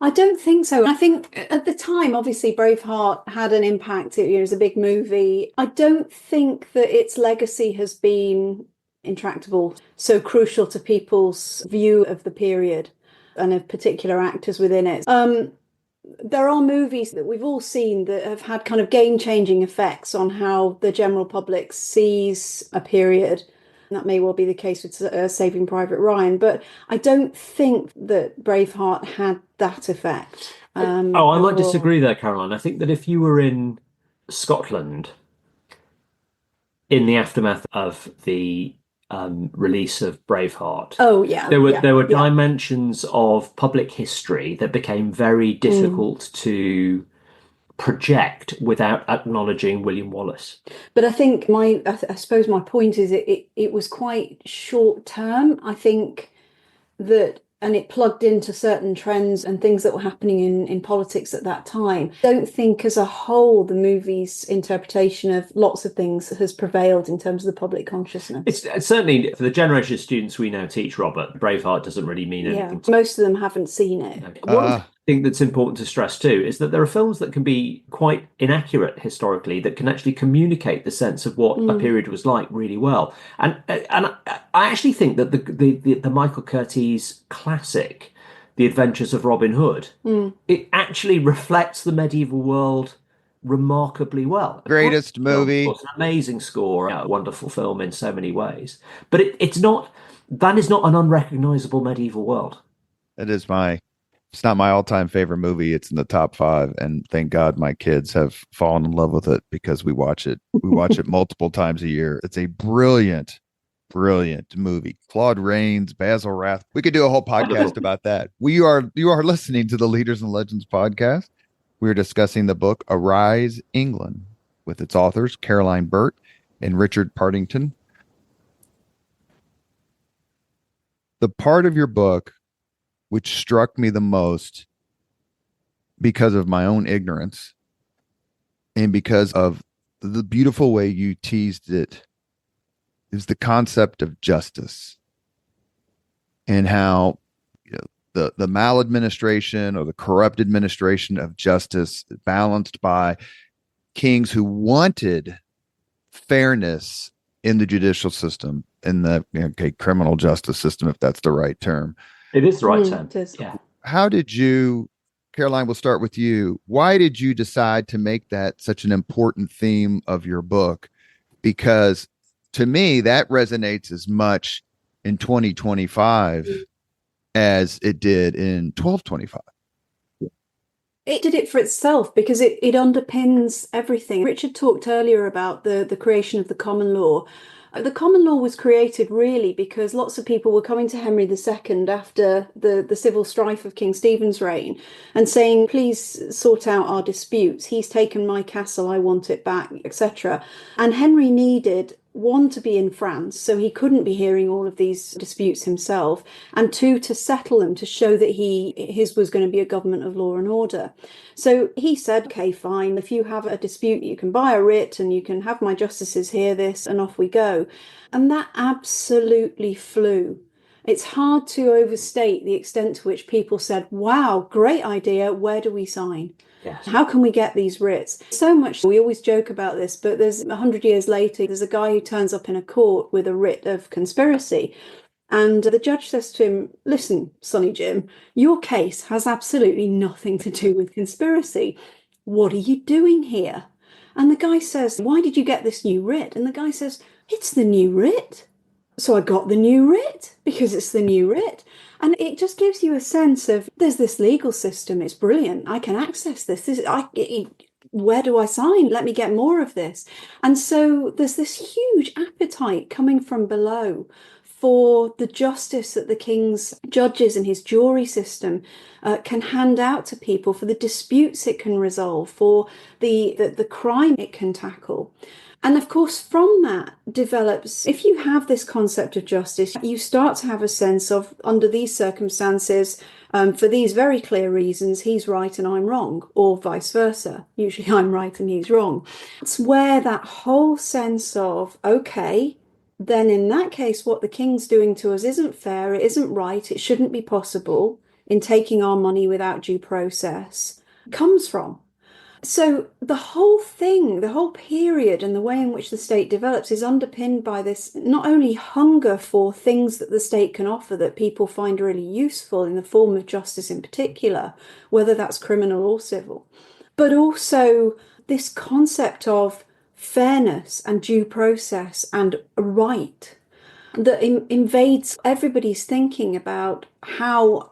I don't think so. I think at the time, obviously, Braveheart had an impact. It was a big movie. I don't think that its legacy has been intractable, so crucial to people's view of the period and of particular actors within it. There are movies that we've all seen that have had kind of game-changing effects on how the general public sees a period. And that may well be the case with Saving Private Ryan, but I don't think that Braveheart had that effect. I might disagree there, Caroline. I think that if you were in Scotland in the aftermath of the release of Braveheart. There were dimensions of public history that became very difficult to project without acknowledging William Wallace. But I think I suppose my point is it was quite short term. I think that, and it plugged into certain trends and things that were happening in politics at that time. I don't think as a whole the movie's interpretation of lots of things has prevailed in terms of the public consciousness. It's certainly, for the generation of students we now teach, Robert, Braveheart doesn't really mean anything. Most of them haven't seen it. One thing that's important to stress too is that there are films that can be quite inaccurate historically that can actually communicate the sense of what a period was like really well. And I actually think that the Michael Curtiz classic, The Adventures of Robin Hood, it actually reflects the medieval world remarkably well. Greatest movie. An amazing score, a wonderful film in so many ways. But that is not an unrecognizable medieval world. It's not my all-time favorite movie. It's in the top 5, and thank God my kids have fallen in love with it because we watch it. We watch it multiple times a year. It's a brilliant movie. Claude Rains, Basil Rath. We could do a whole podcast about that. You are listening to the Leaders and Legends podcast. We're discussing the book Arise, England, with its authors Caroline Burt and Richard Partington. The part of your book which struck me the most because of my own ignorance and because of the beautiful way you teased it, is the concept of justice and how the maladministration or the corrupt administration of justice, balanced by kings who wanted fairness in the judicial system, in the criminal justice system, if that's the right term. It is the right term. Yeah. How did you, Caroline, we'll start with you. Why did you decide to make that such an important theme of your book? Because to me, that resonates as much in 2025 as it did in 1225. It did it for itself because it underpins everything. Richard talked earlier about the creation of the common law. The common law was created really because lots of people were coming to Henry II after the civil strife of King Stephen's reign and saying, please sort out our disputes. He's taken my castle, I want it back, etc. And Henry needed, one, to be in France, so he couldn't be hearing all of these disputes himself, and two, to settle them, to show that his was going to be a government of law and order. So he said, okay, fine, if you have a dispute, you can buy a writ and you can have my justices hear this, and off we go. And that absolutely flew. It's hard to overstate the extent to which people said, wow, great idea, where do we sign? Yes. How can we get these writs? So much, we always joke about this, but there's 100 years later, there's a guy who turns up in a court with a writ of conspiracy. And the judge says to him, listen, Sonny Jim, your case has absolutely nothing to do with conspiracy. What are you doing here? And the guy says, why did you get this new writ? And the guy says, it's the new writ. So I got the new writ because it's the new writ. And it just gives you a sense of, there's this legal system, it's brilliant, I can access this. Where do I sign? Let me get more of this. And so there's this huge appetite coming from below for the justice that the king's judges and his jury system can hand out to people, for the disputes it can resolve, for the crime it can tackle. And of course, from that develops, if you have this concept of justice, you start to have a sense of, under these circumstances, for these very clear reasons, he's right and I'm wrong, or vice versa. Usually I'm right and he's wrong. It's where that whole sense of, okay, then in that case, what the king's doing to us isn't fair, it isn't right, it shouldn't be possible in taking our money without due process, comes from. So the whole thing, the whole period and the way in which the state develops is underpinned by this not only hunger for things that the state can offer that people find really useful in the form of justice in particular, whether that's criminal or civil, but also this concept of fairness and due process and right that invades everybody's thinking about how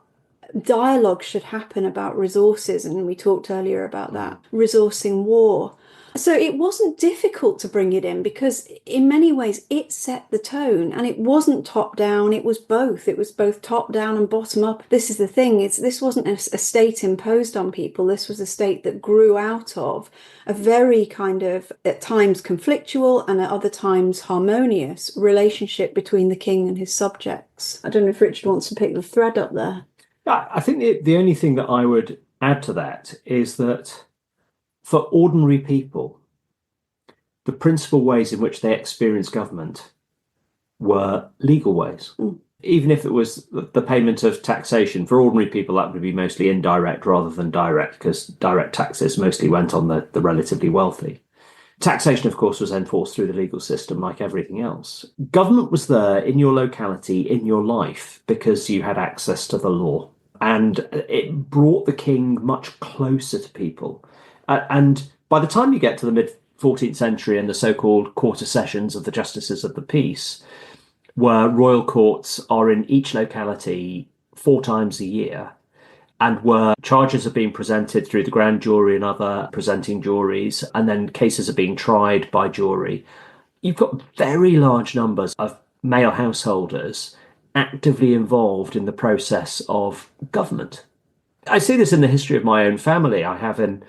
dialogue should happen about resources, and we talked earlier about that, resourcing war. So it wasn't difficult to bring it in because in many ways it set the tone, and it wasn't top down, it was both top down and bottom up. This is the thing, this wasn't a state imposed on people, this was a state that grew out of a very kind of, at times conflictual and at other times harmonious relationship between the king and his subjects. I don't know if Richard wants to pick the thread up there. I think the only thing that I would add to that is that for ordinary people, the principal ways in which they experience government were legal ways. Even if it was the payment of taxation, for ordinary people, that would be mostly indirect rather than direct, because direct taxes mostly went on the relatively wealthy. Taxation, of course, was enforced through the legal system like everything else. Government was there in your locality, in your life, because you had access to the law. And it brought the king much closer to people. And by the time you get to the mid-14th century and the so-called quarter sessions of the Justices of the Peace, where royal courts are in each locality 4 times a year, and where charges are being presented through the grand jury and other presenting juries, and then cases are being tried by jury, you've got very large numbers of male householders actively involved in the process of government. I see this in the history of my own family. I have in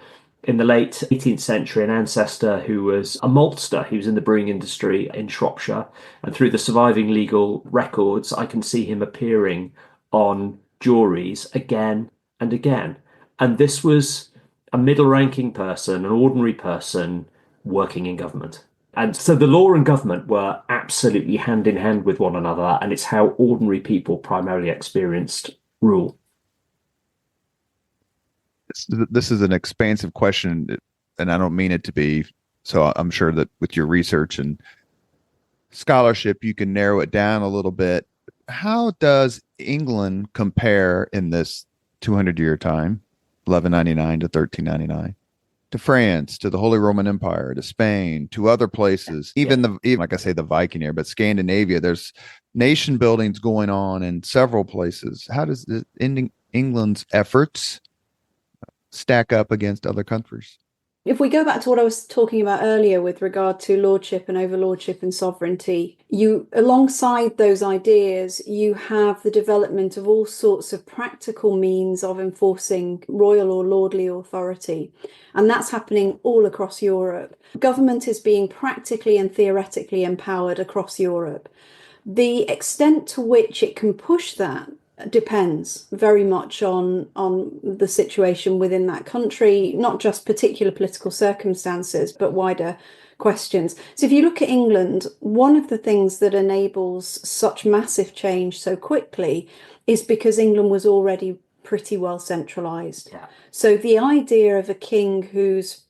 the late 18th century an ancestor who was a maltster. He was in the brewing industry in Shropshire, and through the surviving legal records I can see him appearing on juries again and again. And this was a middle-ranking person, an ordinary person working in government. And so the law and government were absolutely hand in hand with one another, and it's how ordinary people primarily experienced rule. This is an expansive question, and I don't mean it to be. So I'm sure that with your research and scholarship, you can narrow it down a little bit. How does England compare in this 200-year time, 1199 to 1399, to France, to the Holy Roman Empire, to Spain, to other places, even like I say, the Viking era, but Scandinavia? There's nation buildings going on in several places. How does England's efforts stack up against other countries? If we go back to what I was talking about earlier with regard to lordship and overlordship and sovereignty, alongside those ideas, you have the development of all sorts of practical means of enforcing royal or lordly authority. And that's happening all across Europe. Government is being practically and theoretically empowered across Europe. The extent to which it can push that depends very much on the situation within that country, not just particular political circumstances, but wider questions. So if you look at England, one of the things that enables such massive change so quickly is because England was already pretty well centralized. Yeah. So the idea of a king whose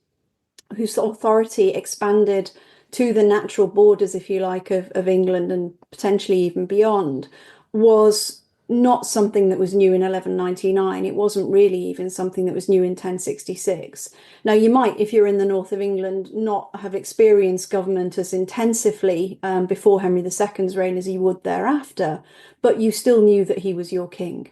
authority expanded to the natural borders, if you like, of England and potentially even beyond was not something that was new in 1199. It wasn't really even something that was new in 1066. Now, you might, if you're in the north of England, not have experienced government as intensively before Henry II's reign as you would thereafter, but you still knew that he was your king.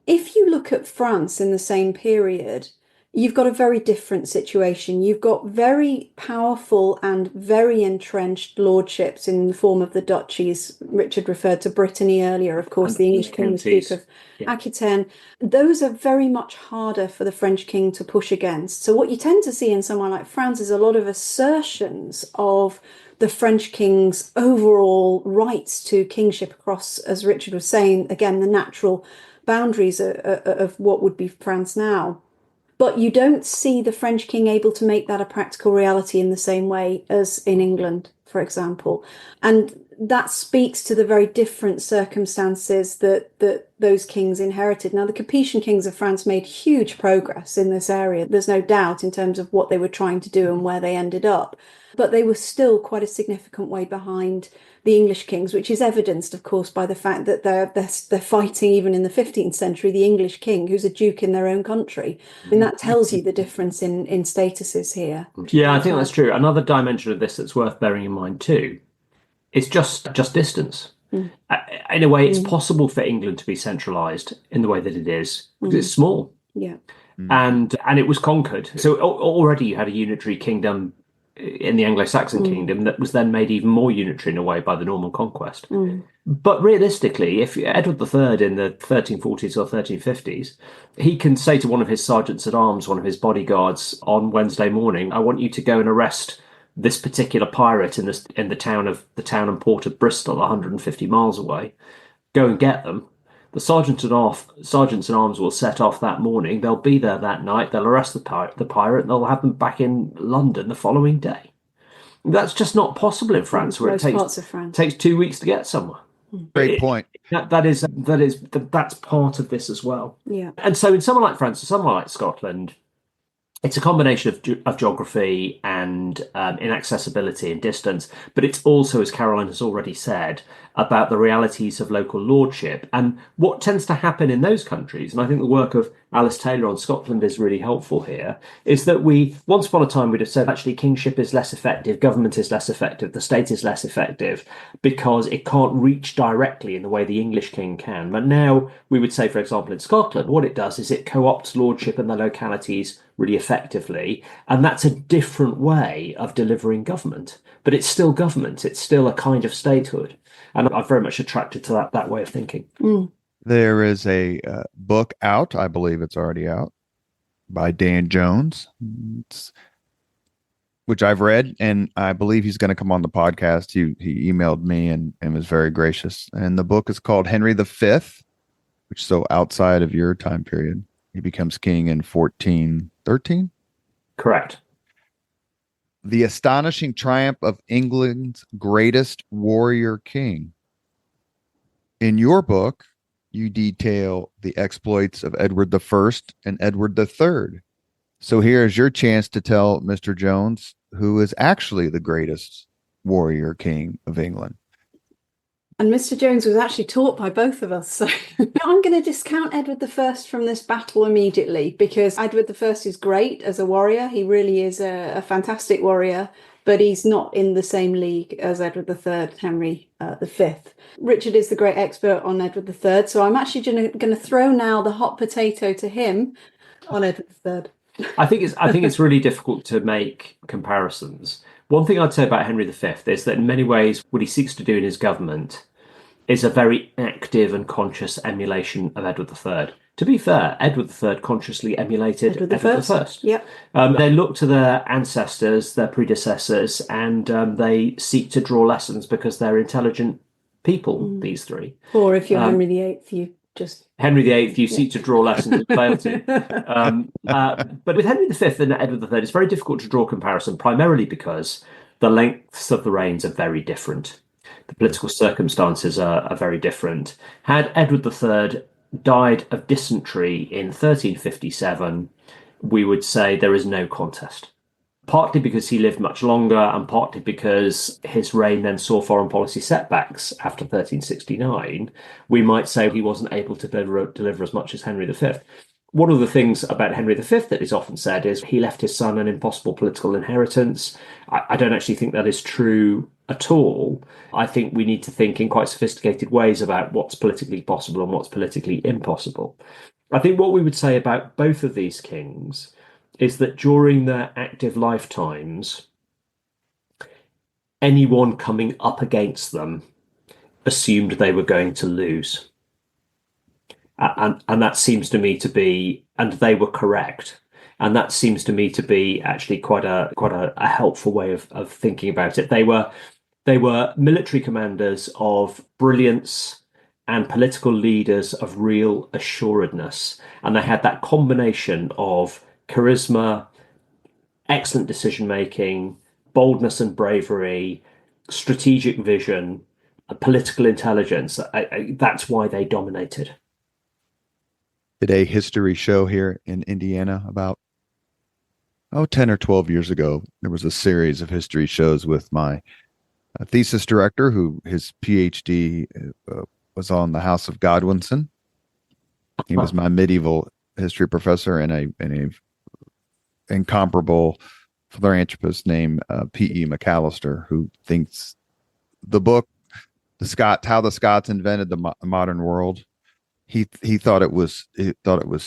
If you look at France in the same period, you've got a very different situation. You've got very powerful and very entrenched lordships in the form of the duchies. Richard referred to Brittany earlier, of course, the English king was Duke of Aquitaine. Those are very much harder for the French king to push against. So what you tend to see in somewhere like France is a lot of assertions of the French king's overall rights to kingship across, as Richard was saying, again, the natural boundaries of what would be France now. But you don't see the French king able to make that a practical reality in the same way as in England, for example. And that speaks to the very different circumstances that those kings inherited. Now, the Capetian kings of France made huge progress in this area. There's no doubt in terms of what they were trying to do and where they ended up. But they were still quite a significant way behind the English kings, which is evidenced, of course, by the fact that they're fighting, even in the 15th century, the English king, who's a duke in their own country. I mean, that tells you the difference in statuses here. Yeah, I think that's true. Another dimension of this that's worth bearing in mind too is just distance. In a way, it's possible for England to be centralized in the way that it is because it's small. Yeah. And it was conquered. So already you had a unitary kingdom in the Anglo-Saxon kingdom that was then made even more unitary in a way by the Norman conquest. But realistically, if Edward III in the 1340s or 1350s, he can say to one of his sergeants at arms, one of his bodyguards, on Wednesday morning, I want you to go and arrest this particular pirate in the town and port of Bristol, 150 miles away. Go and get them. The sergeants at arms will set off that morning. They'll be there that night. They'll arrest the pirate, and they'll have them back in London the following day. That's just not possible in France, where it takes 2 weeks to get somewhere. Great point. That's part of this as well. Yeah. And so in somewhere like France or somewhere like Scotland, it's a combination of geography and inaccessibility and distance, but it's also, as Caroline has already said, about the realities of local lordship. And what tends to happen in those countries, and I think the work of Alice Taylor on Scotland is really helpful here, is that once upon a time, we'd have said actually kingship is less effective, government is less effective, the state is less effective because it can't reach directly in the way the English king can. But now we would say, for example, in Scotland, what it does is it co-opts lordship in the localities really effectively. And that's a different way of delivering government. But it's still government. It's still a kind of statehood. And I'm very much attracted to that way of thinking. There is a book out, I believe it's already out, by Dan Jones, which I've read, and I believe he's going to come on the podcast. He emailed me and was very gracious. And the book is called Henry V, which is so outside of your time period. He becomes king in 1413? Correct. The astonishing triumph of England's greatest warrior king. In your book, you detail the exploits of Edward I and Edward III. So here's your chance to tell Mr. Jones who is actually the greatest warrior king of England. And Mr. Jones was actually taught by both of us. So I'm going to discount Edward I from this battle immediately, because Edward I is great as a warrior. He really is a fantastic warrior, but he's not in the same league as Edward III, Henry V. Richard is the great expert on Edward III. So I'm actually going to throw now the hot potato to him on Edward III. I think it's really difficult to make comparisons. One thing I'd say about Henry V is that in many ways, what he seeks to do in his government is a very active and conscious emulation of Edward III. To be fair, Edward III consciously emulated Edward I. Yep. They look to their ancestors, their predecessors, and they seek to draw lessons because they're intelligent people, these three. Or if you're Henry VIII, you just... Henry VIII, you seek to draw lessons and fail to. But with Henry V and Edward III, it's very difficult to draw comparison, primarily because the lengths of the reigns are very different. The political circumstances are very different. Had Edward III died of dysentery in 1357, we would say there is no contest. Partly because he lived much longer, and partly because his reign then saw foreign policy setbacks after 1369, we might say he wasn't able to deliver as much as Henry V. One of the things about Henry V that is often said is he left his son an impossible political inheritance. I don't actually think that is true at all. I think we need to think in quite sophisticated ways about what's politically possible and what's politically impossible. I think what we would say about both of these kings is that during their active lifetimes, anyone coming up against them assumed they were going to lose. And that seems to me to be, and they were correct. And that seems to me to be actually quite a helpful way of thinking about it. They were military commanders of brilliance and political leaders of real assuredness. And they had that combination of charisma, excellent decision-making, boldness and bravery, strategic vision, political intelligence. That's why they dominated. Did a history show here in Indiana about 10 or 12 years ago. There was a series of history shows with my thesis director, who his PhD was on the House of Godwinson. He was my medieval history professor, and a incomparable philanthropist named P.E. McAllister, who thinks the book, How the Scots Invented the Modern World, he thought it was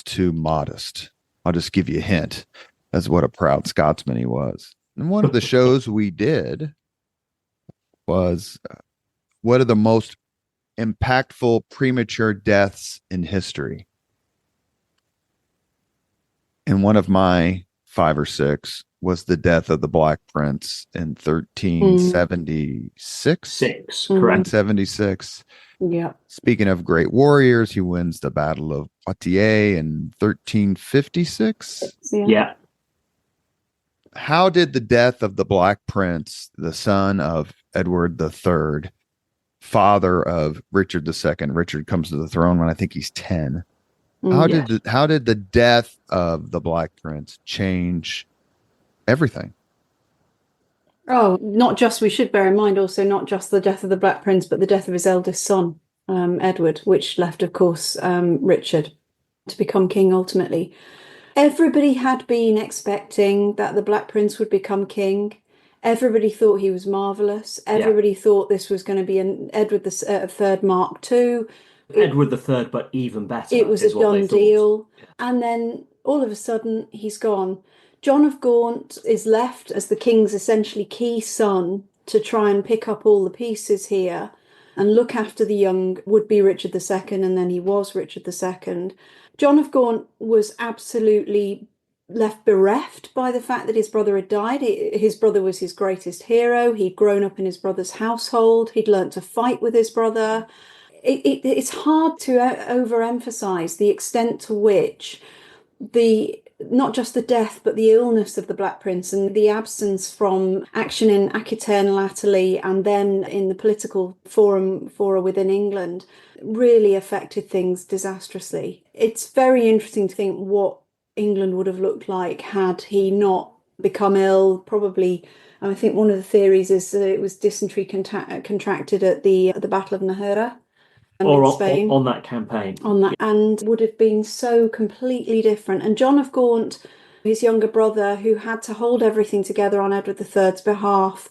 too modest. I'll just give you a hint as what a proud Scotsman he was. And one of the shows we did was what are the most impactful premature deaths in history. And one of my 5 or 6 was the death of the Black Prince in 1376. Correct. 1376. Yeah. Speaking of great warriors, he wins the Battle of Poitiers in 1356. Yeah. How did the death of the Black Prince, the son of Edward III, father of Richard II, Richard comes to the throne when I think he's 10. How did the death of the Black Prince change everything? Oh, not just, we should bear in mind also not just the death of the Black Prince, but the death of his eldest son, Edward, which left, of course, Richard to become king ultimately. Everybody had been expecting that the Black Prince would become king. Everybody thought he was marvellous. Everybody thought this was going to be an Edward III Mark II. Edward III, but even better. It was a done deal. Yeah. And then all of a sudden, he's gone. John of Gaunt is left as the king's essentially key son to try and pick up all the pieces here and look after the young would-be Richard II, and then he was Richard II. John of Gaunt was absolutely left bereft by the fact that his brother had died. His brother was his greatest hero. He'd grown up in his brother's household. He'd learnt to fight with his brother. It's hard to overemphasize the extent to which not just the death, but the illness of the Black Prince and the absence from action in Aquitaine latterly and then in the political fora within England really affected things disastrously. It's very interesting to think what England would have looked like had he not become ill. Probably, I think one of the theories is that it was dysentery contracted at the Battle of Najera Or in Spain. on that campaign. On that, and would have been so completely different. And John of Gaunt, his younger brother, who had to hold everything together on Edward III's behalf,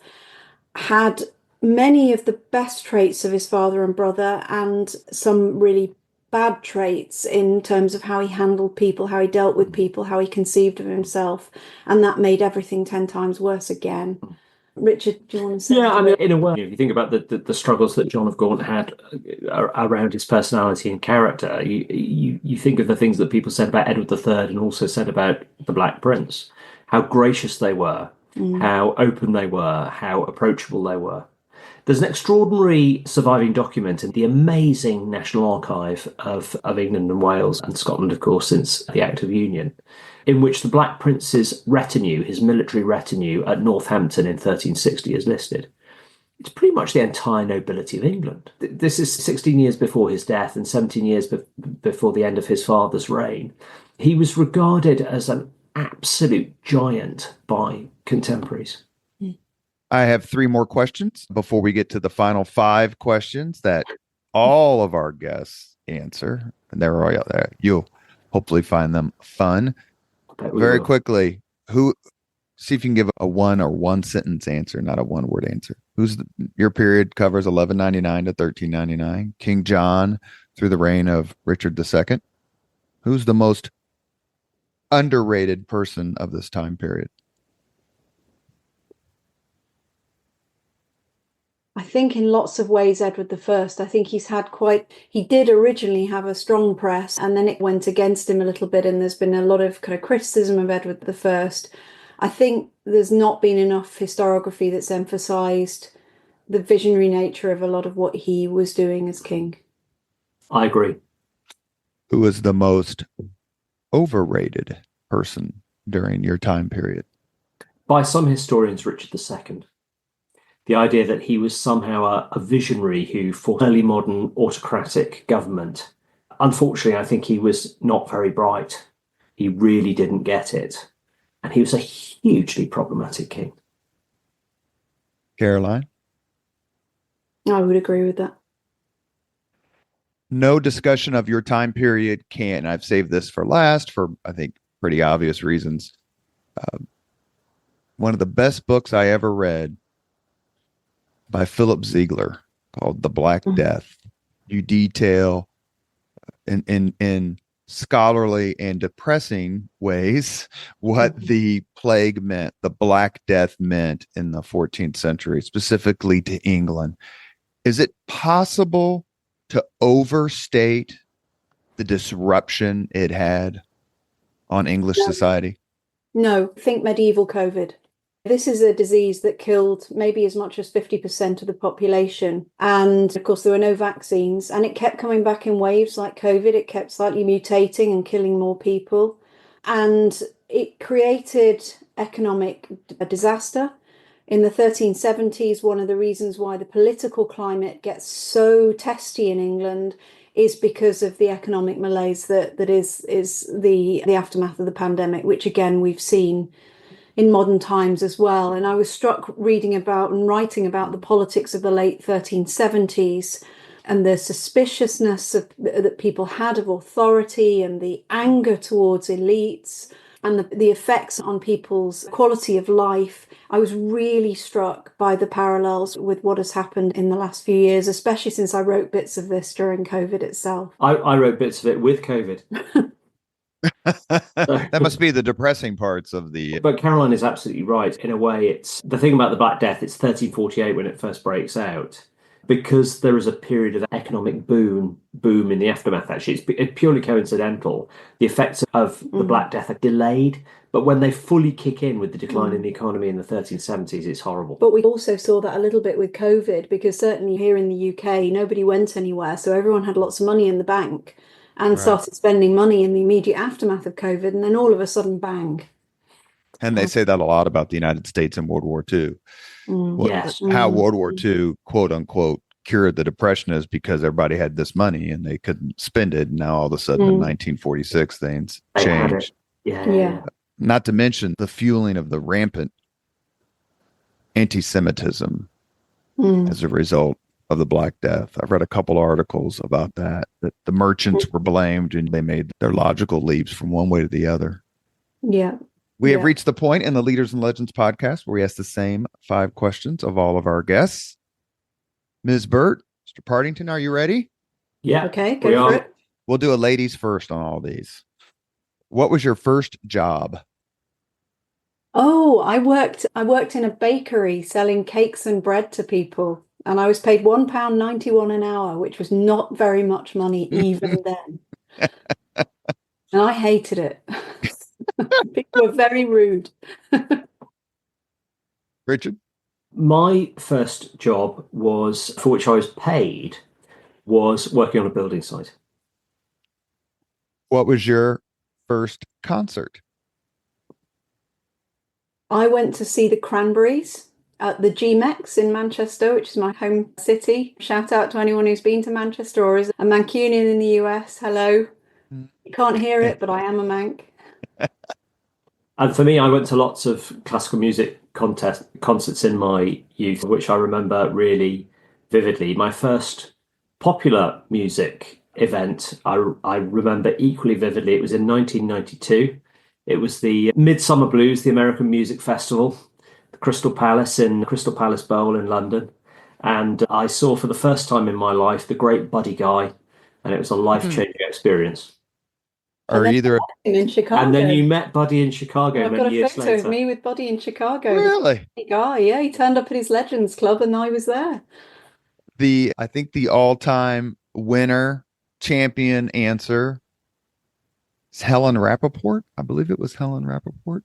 had many of the best traits of his father and brother and some really bad traits in terms of how he handled people, how he dealt with people, how he conceived of himself. And that made everything 10 times worse again. Richard, do you want to say? Yeah, I mean, in a way, if you think about the struggles that John of Gaunt had around his personality and character, you think of the things that people said about Edward III and also said about the Black Prince, how gracious they were, how open they were, how approachable they were. There's an extraordinary surviving document in the amazing National Archive of England and Wales and Scotland, of course, since the Act of Union, in which the Black Prince's retinue, his military retinue at Northampton in 1360 is listed. It's pretty much the entire nobility of England. This is 16 years before his death and 17 years before the end of his father's reign. He was regarded as an absolute giant by contemporaries. I have 3 more questions before we get to the final 5 questions that all of our guests answer. And they're all out there. You'll hopefully find them fun. Very quickly, see if you can give a 1 or 1 sentence answer, not a 1-word answer. Your period covers 1199 to 1399, King John through the reign of Richard II. Who's the most underrated person of this time period? I think in lots of ways, Edward I. I think he did originally have a strong press, and then it went against him a little bit, and there's been a lot of kind of criticism of Edward I. I think there's not been enough historiography that's emphasized the visionary nature of a lot of what he was doing as king. I agree. Who was the most overrated person during your time period? By some historians, Richard II. The idea that he was somehow a visionary who fought early modern autocratic government. Unfortunately, I think he was not very bright. He really didn't get it. And he was a hugely problematic king. Caroline? I would agree with that. No discussion of your time period can. I've saved this for last for, I think, pretty obvious reasons. One of the best books I ever read by Philip Ziegler called The Black Death. You detail in scholarly and depressing ways what the plague meant, the Black Death meant in the 14th century, specifically to England. Is it possible to overstate the disruption it had on English society? No, think medieval COVID. This is a disease that killed maybe as much as 50% of the population. And of course, there were no vaccines, and it kept coming back in waves like COVID. It kept slightly mutating and killing more people. And it created economic disaster. In the 1370s, one of the reasons why the political climate gets so testy in England is because of the economic malaise that is the aftermath of the pandemic, which again, we've seen in modern times as well. And I was struck reading about and writing about the politics of the late 1370s and the suspiciousness that people had of authority and the anger towards elites and the effects on people's quality of life. I was really struck by the parallels with what has happened in the last few years, especially since I wrote bits of this during COVID itself. I wrote bits of it with COVID. That must be the depressing parts of the... But Caroline is absolutely right. In a way, it's the thing about the Black Death, it's 1348 when it first breaks out. Because there is a period of economic boom in the aftermath, actually. It's purely coincidental. The effects of the Black Death are delayed, but when they fully kick in with the decline in the economy in the 1370s, it's horrible. But we also saw that a little bit with COVID, because certainly here in the UK, nobody went anywhere. So everyone had lots of money in the bank and started spending money in the immediate aftermath of COVID. And then all of a sudden, bang. And they say that a lot about the United States in World War II. How World War II, quote unquote, cured the Depression is because everybody had this money and they couldn't spend it. And now all of a sudden in 1946, things changed. Yeah. Not to mention the fueling of the rampant anti-Semitism as a result of the Black Death. I've read a couple articles about that the merchants were blamed and they made their logical leaps from one way to the other. Yeah. We have reached the point in the Leaders and Legends podcast where we ask the same 5 questions of all of our guests. Ms. Burt, Mr. Partington, are you ready? Yeah. Okay, go for it. We'll do a ladies first on all these. What was your first job? Oh, I worked in a bakery selling cakes and bread to people, and I was paid £1.91 an hour, which was not very much money even then. And I hated it. People were very rude. Richard? My first job for which I was paid, was working on a building site. What was your first concert? I went to see the Cranberries at the GMEX in Manchester, which is my home city. Shout out to anyone who's been to Manchester or is a Mancunian in the US. Hello. You can't hear it, but I am a Manc. And for me, I went to lots of classical music concerts in my youth, which I remember really vividly. My first popular music event, I remember equally vividly. It was in 1992. It was the Midsummer Blues, the American Music Festival, the Crystal Palace Bowl in London. And I saw for the first time in my life the great Buddy Guy, and it was a life-changing experience. Or either in Chicago. And then you met Buddy in Chicago many years later. I've got a photo of me with Buddy in Chicago. Really? Guy, yeah, he turned up at his Legends Club and I was there. I think the all-time winner, champion answer is Helen Rappaport. I believe it was Helen Rappaport.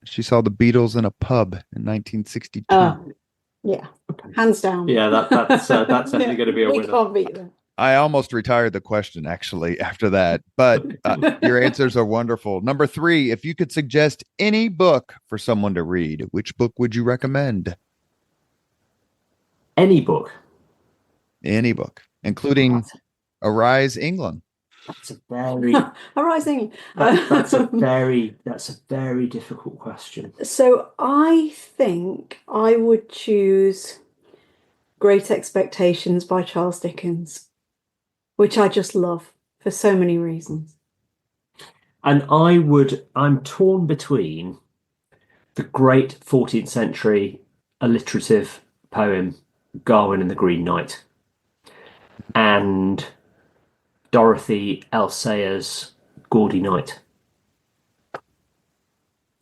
She saw the Beatles in a pub in 1962. Yeah, hands down. Yeah, that's definitely going to be a winner. We can't beat that. I almost retired the question actually after that, but your answers are wonderful. Number 3, if you could suggest any book for someone to read, which book would you recommend? Any book, including Arise England. That's a very Arise England. that's a very difficult question. So I think I would choose Great Expectations by Charles Dickens, which I just love for so many reasons. And I'm torn between the great 14th century alliterative poem, Gawain and the Green Knight, and Dorothy L. Sayers' Gaudy Night.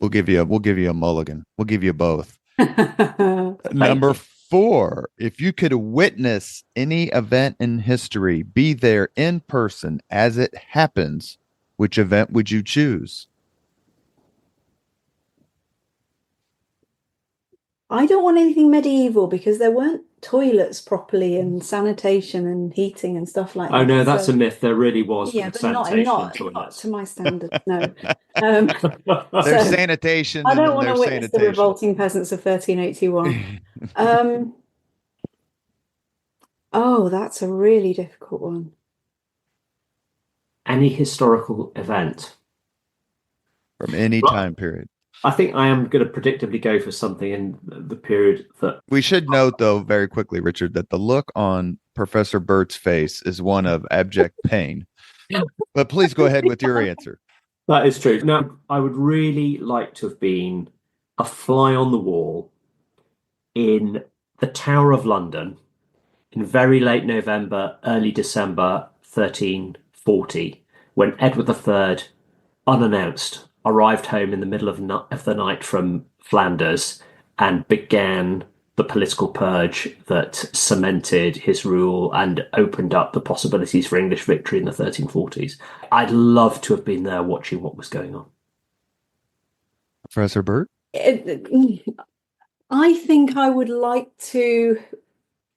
We'll give you a mulligan. We'll give you both. Number 4, if you could witness any event in history, be there in person as it happens, which event would you choose? I don't want anything medieval because there weren't toilets properly and sanitation and heating and stuff like that. Oh no, that's a myth. There really was. Yeah, but sanitation not toilets. to my standards. No. There's sanitation. I don't want to witness the revolting peasants of 1381. Oh, that's a really difficult one. Any historical event from any time period. I think I am going to predictably go for something in the period that... We should note, though, very quickly, Richard, that the look on Professor Burt's face is one of abject pain. But please go ahead with your answer. That is true. Now, I would really like to have been a fly on the wall in the Tower of London in very late November, early December 1340, when Edward III, unannounced, arrived home in the middle of the night from Flanders and began the political purge that cemented his rule and opened up the possibilities for English victory in the 1340s. I'd love to have been there watching what was going on. Professor Burt? I think I would like to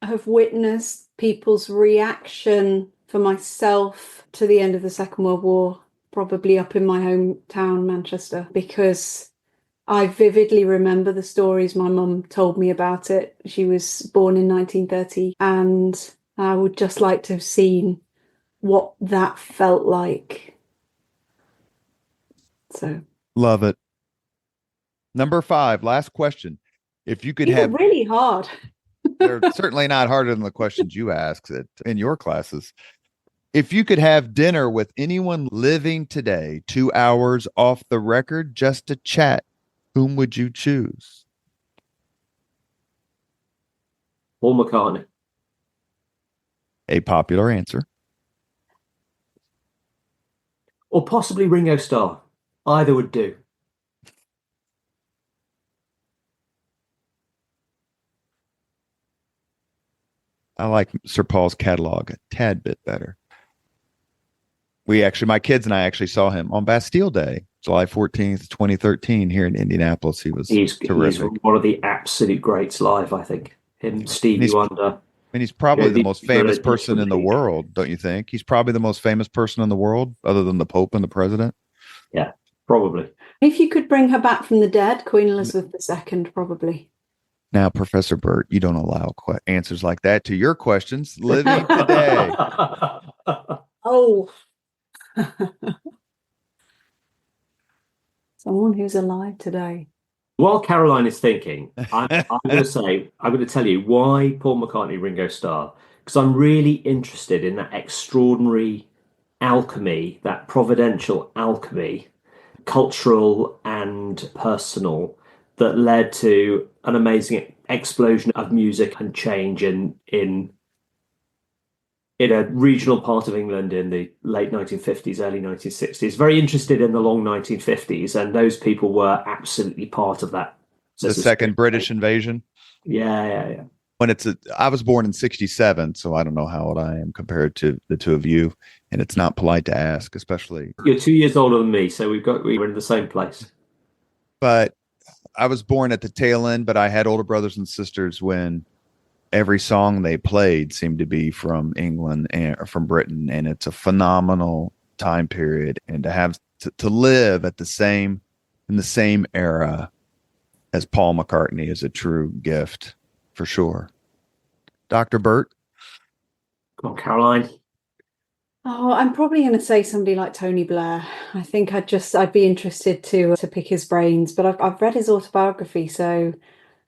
have witnessed people's reaction for myself to the end of the Second World War, probably up in my hometown, Manchester, because I vividly remember the stories my mum told me about it. She was born in 1930, and I would just like to have seen what that felt like. So Love it. Number 5, last question. If you could these are have, really hard. they're certainly not harder than the questions you asked in your classes. If you could have dinner with anyone living today, 2 hours off the record, just to chat, whom would you choose? Paul McCartney. A popular answer. Or possibly Ringo Starr. Either would do. I like Sir Paul's catalog a tad bit better. My kids and I actually saw him on Bastille Day, July 14th, 2013, here in Indianapolis. He's terrific. He's one of the absolute greats live, I think. Him, Stevie Wonder. And he's probably the most famous person in the world, don't you think? He's probably the most famous person in the world, other than the Pope and the President. Yeah, probably. If you could bring her back from the dead, Queen Elizabeth II, probably. Now, Professor Burt, you don't allow answers like that to your questions. Living today. Oh. Someone who's alive today. While Caroline is thinking, I'm going to tell you why Paul McCartney, Ringo Starr, because I'm really interested in that extraordinary alchemy, that providential alchemy, cultural and personal, that led to an amazing explosion of music and change in a regional part of England in the late 1950s, early 1960s. Very interested in the long 1950s, and those people were absolutely part of that. The second British invasion? Yeah. I was born in 1967, so I don't know how old I am compared to the two of you, and it's not polite to ask, especially. You're 2 years older than me, so we were in the same place. But I was born at the tail end, but I had older brothers and sisters when every song they played seemed to be from England or from Britain, and it's a phenomenal time period. And to have to live in the same era as Paul McCartney is a true gift, for sure. Dr. Burt? Come on, Caroline. Oh, I'm probably going to say somebody like Tony Blair. I think I'd be interested to pick his brains, but I've read his autobiography, so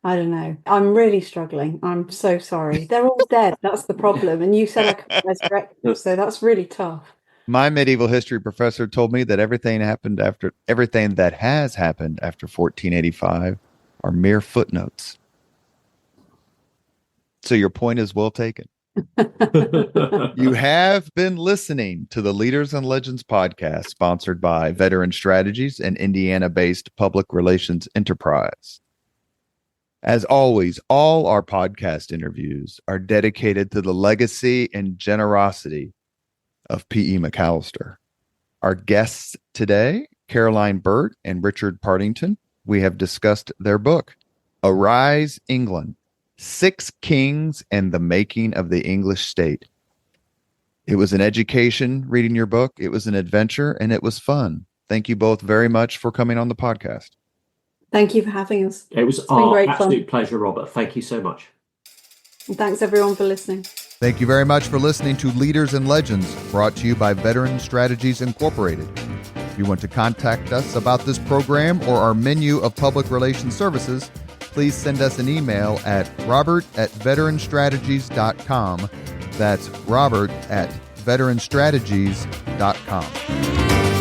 I don't know. I'm really struggling. I'm so sorry. They're all dead. That's the problem. And you said I could resurrect them, so that's really tough. My medieval history professor told me that everything that has happened after 1485 are mere footnotes. So your point is well taken. You have been listening to the Leaders and Legends podcast, sponsored by Veteran Strategies, an Indiana-based public relations enterprise. As always, all our podcast interviews are dedicated to the legacy and generosity of P.E. McAllister. Our guests today, Caroline Burt and Richard Partington, we have discussed their book, Arise, England, 6 Kings and the Making of the English State. It was an education reading your book. It was an adventure, and it was fun. Thank you both very much for coming on the podcast. Thank you for having us. It was our absolute pleasure, Robert. Thank you so much. And thanks, everyone, for listening. Thank you very much for listening to Leaders and Legends, brought to you by Veteran Strategies Incorporated. If you want to contact us about this program or our menu of public relations services, please send us an email at robert@veteranstrategies.com. That's robert@veteranstrategies.com.